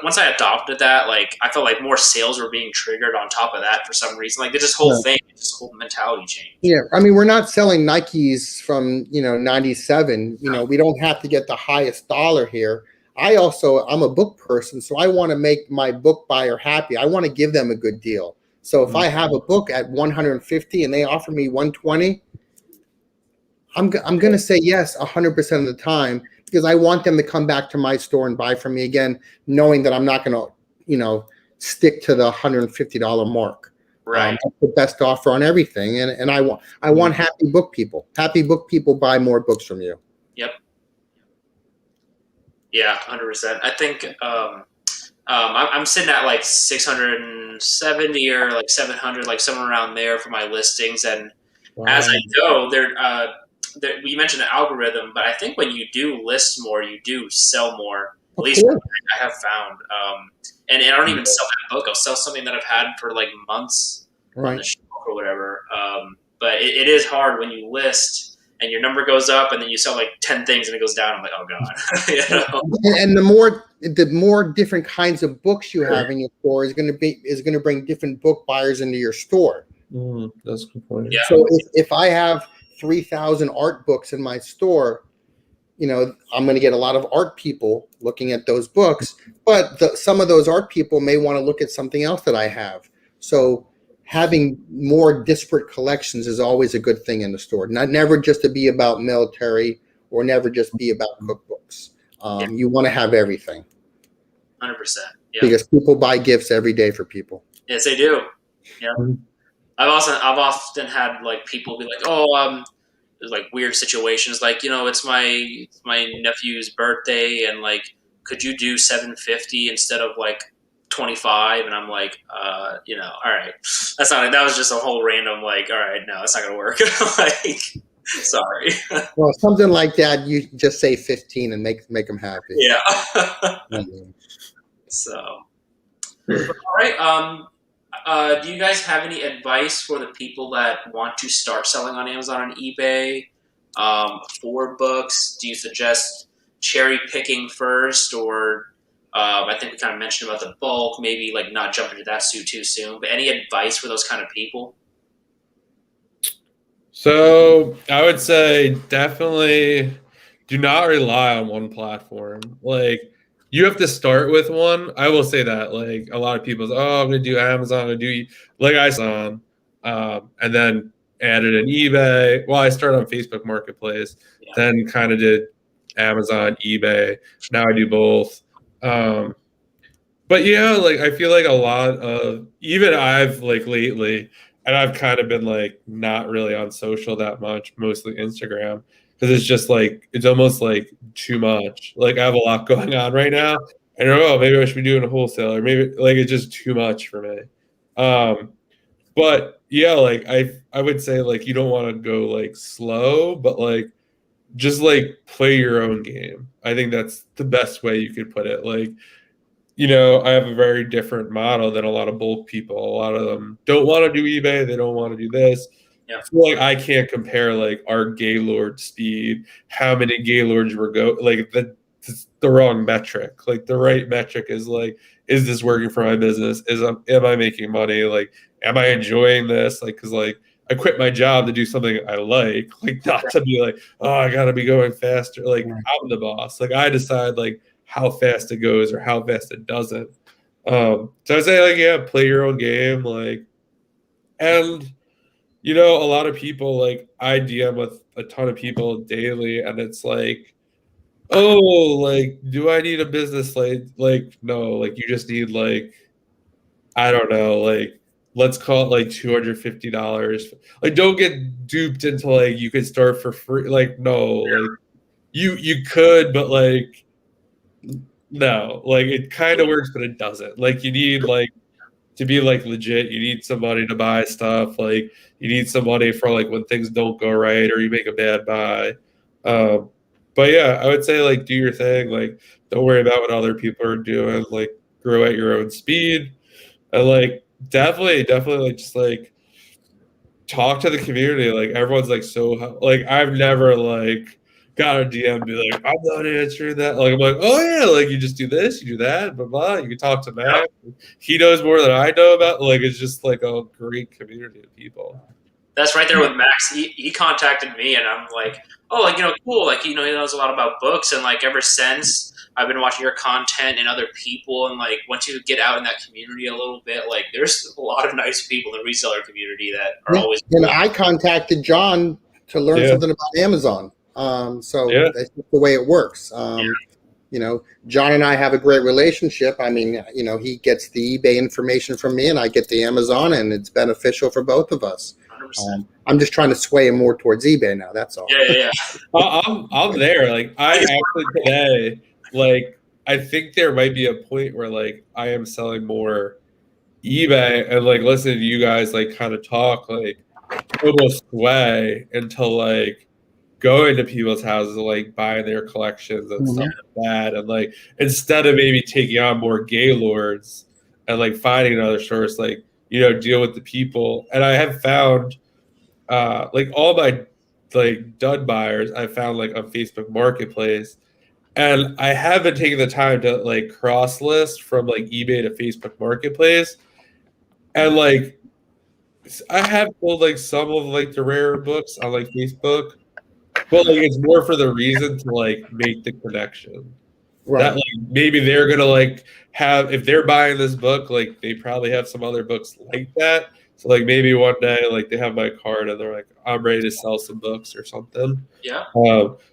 once I adopted that, like I felt like more sales were being triggered on top of that for some reason. Like this whole thing, this whole mentality change. Yeah, I mean, we're not selling Nikes from 97. We don't have to get the highest dollar here. I'm a book person, so I want to make my book buyer happy. I want to give them a good deal. So if I have a book at 150 and they offer me 120, I'm going to say yes 100% of the time because I want them to come back to my store and buy from me again, knowing that I'm not going to, stick to the $150 mark. Right. That's the best offer on everything, and I want happy book people. Happy book people buy more books from you. Yep. Yeah, 100%. I think I'm sitting at like 670 or like 700, like somewhere around there for my listings, and as I go, you mentioned the algorithm, but I think when you do list more, you do sell more. At least I have found. And I don't even sell that book. I'll sell something that I've had for like months on the shelf or whatever. But it is hard when you list and your number goes up and then you sell like 10 things and it goes down. I'm like, oh God. And the more different kinds of books you have in your store is going to bring different book buyers into your store. That's a good point. Yeah. So if I have 3,000 art books in my store, I'm going to get a lot of art people looking at those books, but some of those art people may want to look at something else that I have. So having more disparate collections is always a good thing in the store. Never just to be about military or never just be about cookbooks. You want to have everything. 100%. Yeah. Because people buy gifts every day for people. Yes, they do. Yeah. I've often had like people be like, there's like weird situations, like it's my nephew's birthday, and like, could you do $750 instead of like $25? And I'm like, all right, that was just a whole random like, all right, no, that's not gonna work. Like, sorry. Well, something like that, you just say 15 and make them happy. Yeah. So, all right. Do you guys have any advice for the people that want to start selling on Amazon and eBay for books? Do you suggest cherry picking first, or I think we kind of mentioned about the bulk, maybe like not jump into that suit too soon, but any advice for those kind of people? So I would say definitely do not rely on one platform. Like, you have to start with one. I will say that, like, a lot of people say, I'm going to do Amazon, I'm going to do, like, Amazon, and then added an eBay. Well, I started on Facebook Marketplace, then kind of did Amazon, eBay. Now I do both. But yeah, like, I feel like a lot of, even I've, like, lately, and I've kind of been, like, not really on social that much, mostly Instagram. Because it's just like, it's almost like too much. Like, I have a lot going on right now. And maybe I should be doing a wholesaler. Maybe like it's just too much for me. But yeah, like I would say like you don't want to go like slow, but like just like play your own game. I think that's the best way you could put it. Like, I have a very different model than a lot of bulk people. A lot of them don't want to do eBay. They don't want to do this. Yeah. I feel like I can't compare like our Gaylord speed, how many Gaylords were like the wrong metric. Like, the right metric is like, is this working for my business? Am I making money? Like, am I enjoying this? Like, because like I quit my job to do something I like not to be like, I gotta be going faster. Like, I'm the boss. Like, I decide like how fast it goes or how fast it doesn't. So I'd say like, yeah, play your own game. Like, and you know, a lot of people, like I DM with a ton of people daily, and it's like, oh, like, do I need a business? Like, no, like you just need like, I don't know, like let's call it like $250. Like, don't get duped into like you could start for free. Like, no, like you could, but like no, like it kind of works, but it doesn't. Like you need like to be like legit, you need somebody to buy stuff. Like you need some money for like when things don't go right or you make a bad buy. Um, but yeah, I would say like do your thing. Like don't worry about what other people are doing. Like grow at your own speed. And like definitely like just like talk to the community. Like everyone's like so like I've never like got a DM and be like, I'm not answering that. Like I'm like, oh yeah, like you just do this, you do that, blah blah. You can talk to Mac. He knows more than I know about. Like it's just like a great community of people. That's right there with Max. He contacted me, and I'm like, oh, like, cool. Like, he knows a lot about books, and like ever since I've been watching your content and other people, and like once you get out in that community a little bit, like there's a lot of nice people in the reseller community that are always. And I contacted John to learn something about Amazon. So that's the way it works. You know, John and I have a great relationship. I mean, he gets the eBay information from me and I get the Amazon, and it's beneficial for both of us. I'm just trying to sway him more towards eBay now. That's all. Yeah. I'm there. Like I actually today, like I think there might be a point where like I am selling more eBay and like listen to you guys like kind of talk like almost sway into like going to people's houses and like buying their collections and stuff like that. And like instead of maybe taking on more gaylords and like finding another source, like, deal with the people. And I have found like all my like dud buyers I found like on Facebook Marketplace. And I have been taking the time to like cross list from like eBay to Facebook Marketplace. And like I have pulled like some of like the rarer books on like Facebook. But like it's more for the reason to like make the connection. Right. That like maybe they're gonna like have if they're buying this book, like they probably have some other books like that. So like maybe one day like they have my card and they're like, I'm ready to sell some books or something. Yeah.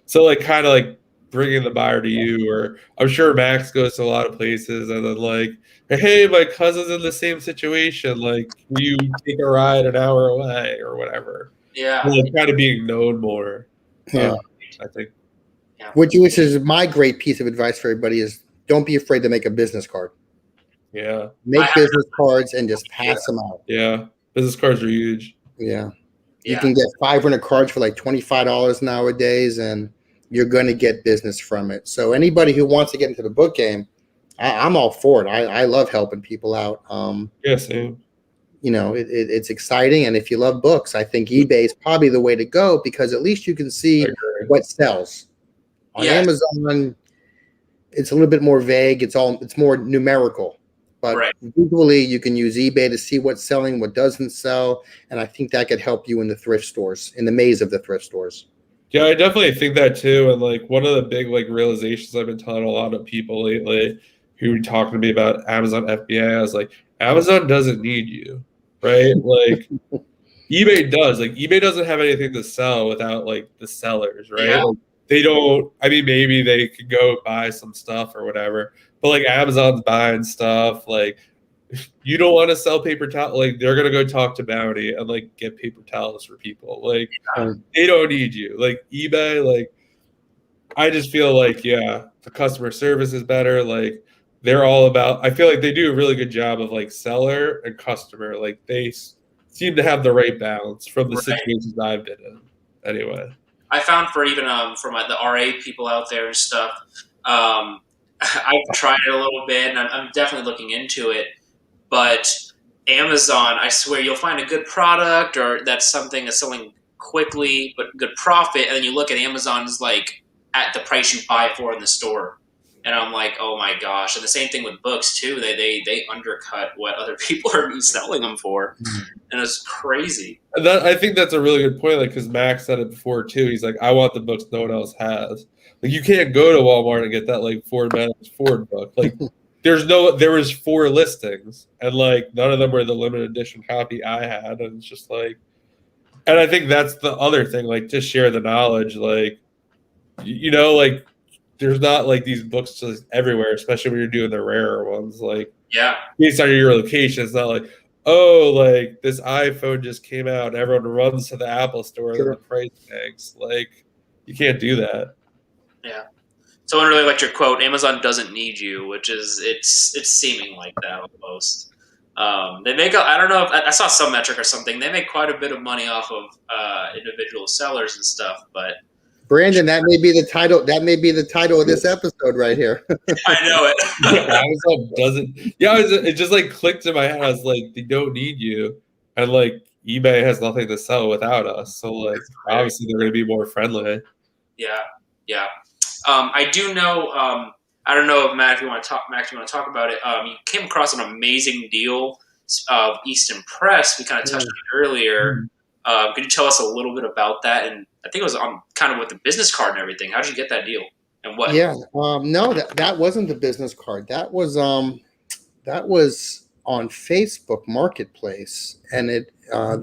So like kind of like bringing the buyer to you, or I'm sure Max goes to a lot of places and then like, hey, my cousin's in the same situation. Like, will you take a ride an hour away or whatever? Yeah. Like kind of being known more. Yeah. I think. Yeah. Which is my great piece of advice for everybody is don't be afraid to make a business card. Yeah. Make business cards and just pass them out. Yeah. Business cards are huge. Yeah. You can get 500 cards for like $25 nowadays, and you're going to get business from it. So anybody who wants to get into the book game, I'm all for it. I love helping people out. Same. It's exciting. And if you love books, I think eBay is probably the way to go because at least you can see what sells. On Amazon, it's a little bit more vague. It's more numerical. But visually, you can use eBay to see what's selling, what doesn't sell. And I think that could help you in the thrift stores, in the maze of the thrift stores. Yeah, I definitely think that too. And like one of the big like realizations I've been telling a lot of people lately who were talking to me about Amazon FBA, I was like, Amazon doesn't need you, right? Like eBay does. Like eBay doesn't have anything to sell without like the sellers, right? Yeah. Like, they don't. I mean, maybe they could go buy some stuff or whatever, but like Amazon's buying stuff. Like you don't want to sell paper towels. Like they're gonna go talk to Bounty and like get paper towels for people. Like they don't need you. Like eBay. Like I just feel like the customer service is better. Like they're all about. I feel like they do a really good job of like seller and customer. Like they seem to have the right balance from the situations I've been in. Anyway. I found for even from the RA people out there and stuff, I've tried it a little bit, and I'm definitely looking into it. But Amazon, I swear, you'll find a good product or that's something that's selling quickly but good profit, and then you look at Amazon's like at the price you buy for in the store. And I'm like, oh my gosh. And the same thing with books too. They undercut what other people are selling them for. And it's crazy. I think that's a really good point. Like, because Max said it before too. He's like, I want the books no one else has. Like, you can't go to Walmart and get that like Ford Maddox Ford book. Like, there was 4 listings, and like none of them were the limited edition copy I had. And it's just like, and I think that's the other thing. Like, to share the knowledge. Like, like there's not like these books just everywhere, especially when you're doing the rarer ones. Like, Yeah. based on your location, it's not like, oh, like this iPhone just came out and everyone runs to the Apple store and the price tags. Like, you can't do that. Yeah. Someone really liked your quote, Amazon doesn't need you, which is, it's seeming like that almost. They make, I don't know if, I saw some metric or something, they make quite a bit of money off of individual sellers and stuff, but Brandon, that may be the title. That may be the title of this episode right here. I know it. Amazon doesn't. Yeah, it just like clicked in my head. I was like, they don't need you, and like eBay has nothing to sell without us. So like, obviously they're going to be more friendly. Yeah, yeah. I do know. I don't know if Matt, if you want to talk, Max, you want to talk about it. You came across an amazing deal of Easton Press. We kind of touched on it earlier. Could you tell us a little bit about that? And I think it was on kind of with the business card and everything. How did you get that deal? And what? Yeah, no, that wasn't the business card. That was on Facebook Marketplace, and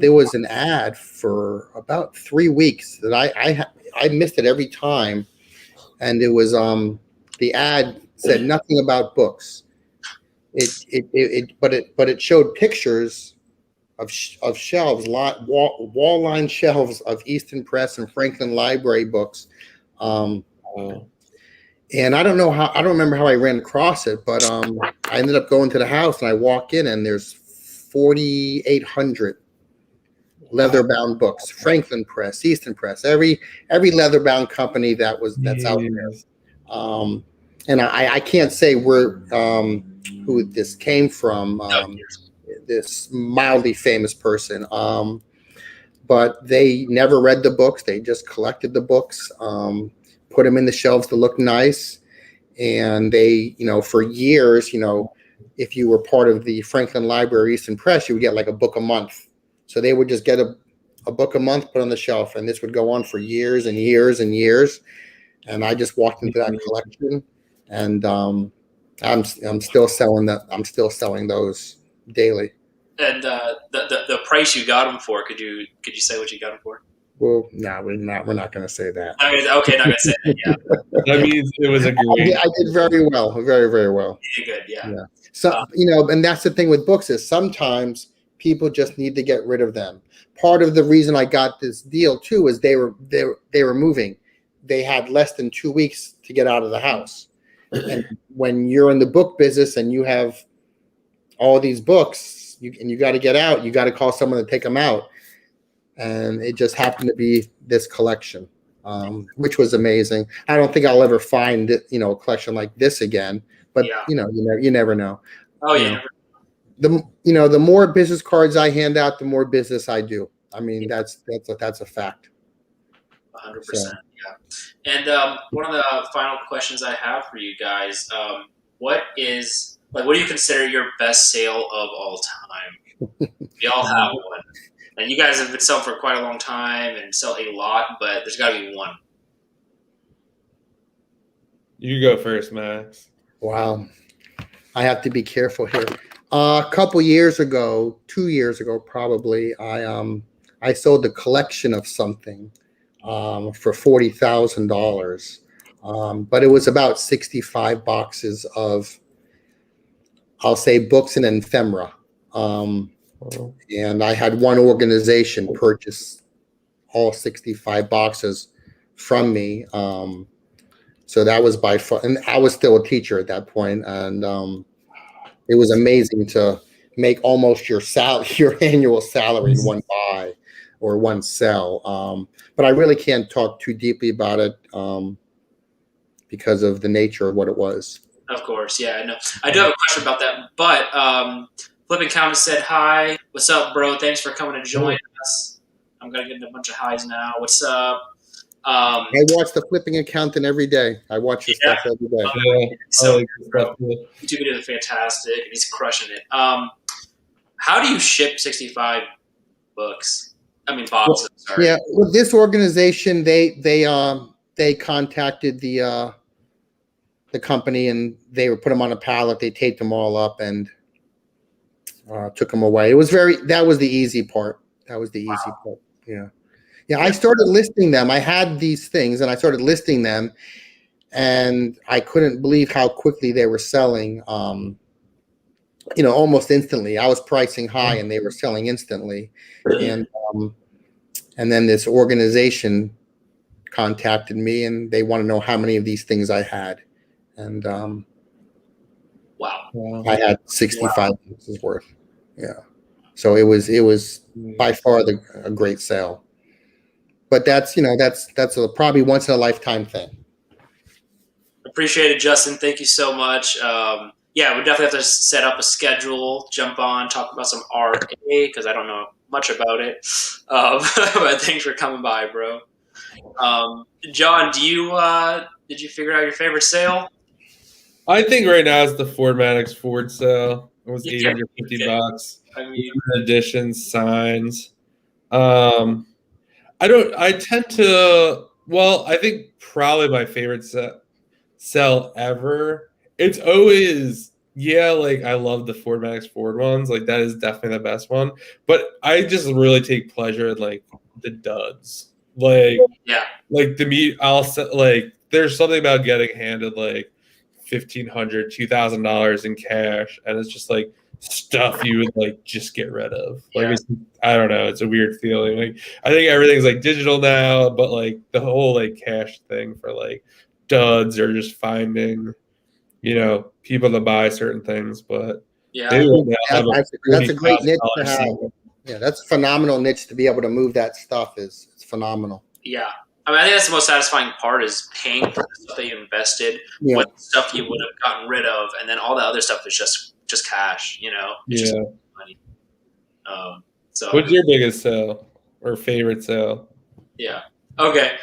there was an ad for about 3 weeks that I missed it every time, and it was the ad said nothing about books. But it showed pictures of shelves, wall line shelves of Easton Press and Franklin Library books. And I don't remember how I ran across it, but I ended up going to the house and I walk in and there's 4,800 leather-bound books, Franklin Press, Easton Press, every leather-bound company that's out there. And I can't say who this came from, this mildly famous person, but they never read the books. They just collected the books, put them in the shelves to look nice. And they, for years, if you were part of the Franklin Library Easton Press, you would get like a book a month. So they would just get a book a month put on the shelf, and this would go on for years and years and years. And I just walked into that collection, and I'm still selling that. I'm still selling those daily. And the price you got them for, could you say what you got them for? Well, no, we're not going to say that. Okay, not going to say that. Yeah, that means it was a great. I did very well, very, very well. You did good, yeah. So and that's the thing with books is sometimes people just need to get rid of them. Part of the reason I got this deal too is they were moving. They had less than 2 weeks to get out of the house, and when you're in the book business and you have all these books, you got to get out. You got to call someone to take them out. And it just happened to be this collection, which was amazing. I don't think I'll ever find a collection like this again. But you never know. Oh yeah. The more business cards I hand out, the more business I do. I mean, that's a fact. 100%. Yeah. And one of the final questions I have for you guys: what do you consider your best sale of all time? We all have one. And you guys have been selling for quite a long time and sell a lot, but there's got to be one. You go first, Max. Wow. I have to be careful here. A couple years ago, 2 years ago probably, I sold a collection of something for $40,000. But it was about 65 boxes of, I'll say, books and ephemera. And I had one organization purchase all 65 boxes from me. So that was by far, and I was still a teacher at that point, and it was amazing to make almost your annual salary in one buy or one sell. But I really can't talk too deeply about it because of the nature of what it was. Of course, yeah, I know. I do have a question about that, but Flipping Comics said hi. What's up, bro? Thanks for coming to join us. I'm gonna get a bunch of highs now. What's up? I watch the Flipping Accountant every day. I watch your stuff every day. Yeah, So, bro. YouTube videos are fantastic, and he's crushing it. How do you ship 65 books? I mean boxes. Sorry. Yeah, with this organization, they contacted the company, and they would put them on a pallet. They taped them all up and took them away. It was that was the easy part. That was the easy part. Yeah. Yeah, I started listing them. I had these things, and I started listing them, and I couldn't believe how quickly they were selling. Almost instantly. I was pricing high, and they were selling instantly. And then this organization contacted me, and they want to know how many of these things I had, and Wow. I had 65 pieces worth. Yeah, so it was by far a great sale. But that's a probably once in a lifetime thing. Appreciate it, Justin. Thank you so much. Yeah, we definitely have to set up a schedule, jump on, talk about some RA because I don't know much about it. But thanks for coming by, bro. John, did you figure out your favorite sale? I think right now it's the Ford Maddox Ford sale. It was $850. I mean, editions, signs. I tend to, I think probably my favorite sell ever. It's always, like I love the Ford Maddox Ford ones. Like that is definitely the best one. But I just really take pleasure in like the duds. Like the meat, there's something about getting handed like $1,500, $2,000 in cash, and it's just like stuff you would like just get rid of. Like I don't know, it's a weird feeling. Like I think everything's like digital now, but like the whole like cash thing for like duds or just finding, people to buy certain things. But that's a great niche to have. Yeah, that's a phenomenal niche to be able to move that stuff. It's phenomenal. Yeah. I mean, I think that's the most satisfying part is paying for the stuff that you invested, what stuff you would have gotten rid of, and then all the other stuff is just cash, It's just money. So what's your biggest sale or favorite sale? Yeah. Okay.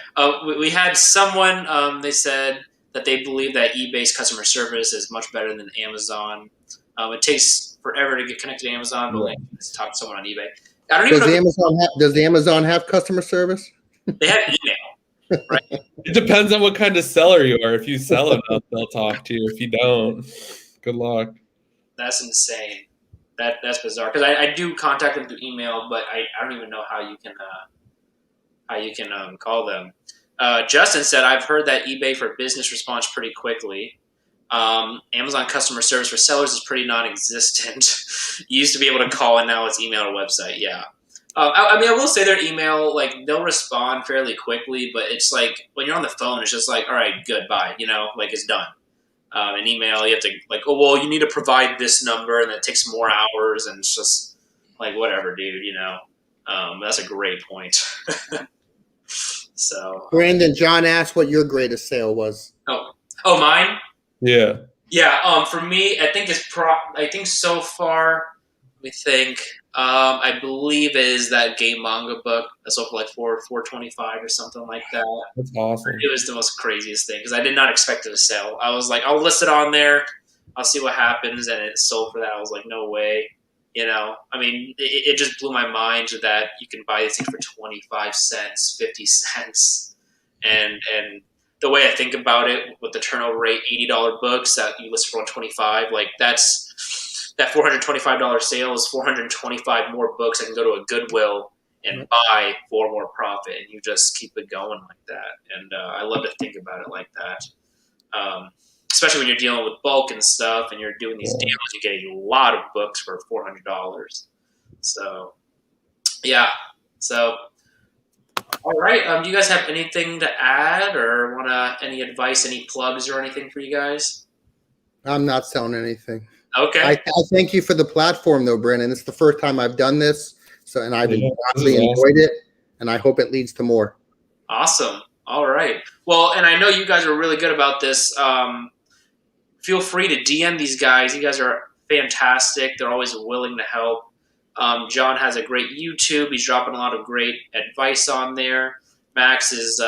We had someone, they said that they believe that eBay's customer service is much better than Amazon. It takes forever to get connected to Amazon, but like, let's talk to someone on eBay. I don't even know. Does Amazon have customer service? They have email, right? It depends on what kind of seller you are. If you sell enough, they'll talk to you. If you don't, good luck. That's insane. That's bizarre because I do contact them through email, but I don't even know how you can call them. Justin said, I've heard that eBay for business responds pretty quickly. Amazon customer service for sellers is pretty non-existent. You used to be able to call, and now it's email or website. Yeah. I mean, I will say their email, like, they'll respond fairly quickly, but it's like when you're on the phone, it's just like, all right, good, bye. Like it's done. An email, you have to like, oh, well, you need to provide this number, and it takes more hours, and it's just like, whatever, dude. That's a great point. So, Brandon, John asked what your greatest sale was. Oh, mine? Yeah. Yeah. For me, I think I think so far, let me think. I believe it is that game manga book that sold for like $425 or something like that. That's awesome. It was the most craziest thing because I did not expect it to sell. I was like, I'll list it on there. I'll see what happens, and it sold for that. I was like, no way. I mean, it just blew my mind that you can buy these things for 25 cents, 50 cents. And the way I think about it, with the turnover rate, $80 books that you list for $125, like that $425 sale is 425 more books I can go to a Goodwill and buy for more profit. And you just keep it going like that. And I love to think about it like that. Especially when you're dealing with bulk and stuff and you're doing these deals, you get a lot of books for $400. So, yeah. So, all right. Do you guys have anything to add or any advice, any plugs or anything for you guys? I'm not selling anything. Okay. I thank you for the platform, though, Brandon. It's the first time I've done this, and I've really enjoyed it, and I hope it leads to more. Awesome. All right. Well, and I know you guys are really good about this. Feel free to DM these guys. You guys are fantastic. They're always willing to help. John has a great YouTube. He's dropping a lot of great advice on there. Max is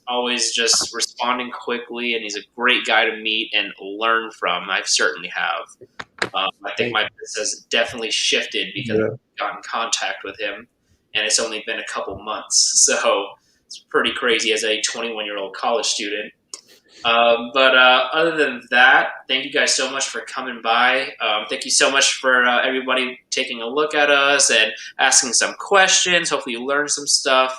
always just responding quickly, and he's a great guy to meet and learn from. I certainly have. I think my business has definitely shifted because Yeah. I've got in contact with him, and it's only been a couple months. So it's pretty crazy as a 21-year-old college student. But other than that, thank you guys so much for coming by. Thank you so much for everybody taking a look at us and asking some questions. Hopefully you learned some stuff.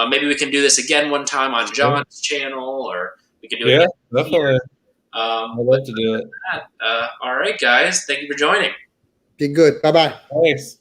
Maybe we can do this again one time on John's channel, or we can do it Yeah, again definitely. here. I'd love to do it. All right, guys. Thank you for joining. Be good. Bye-bye. Thanks.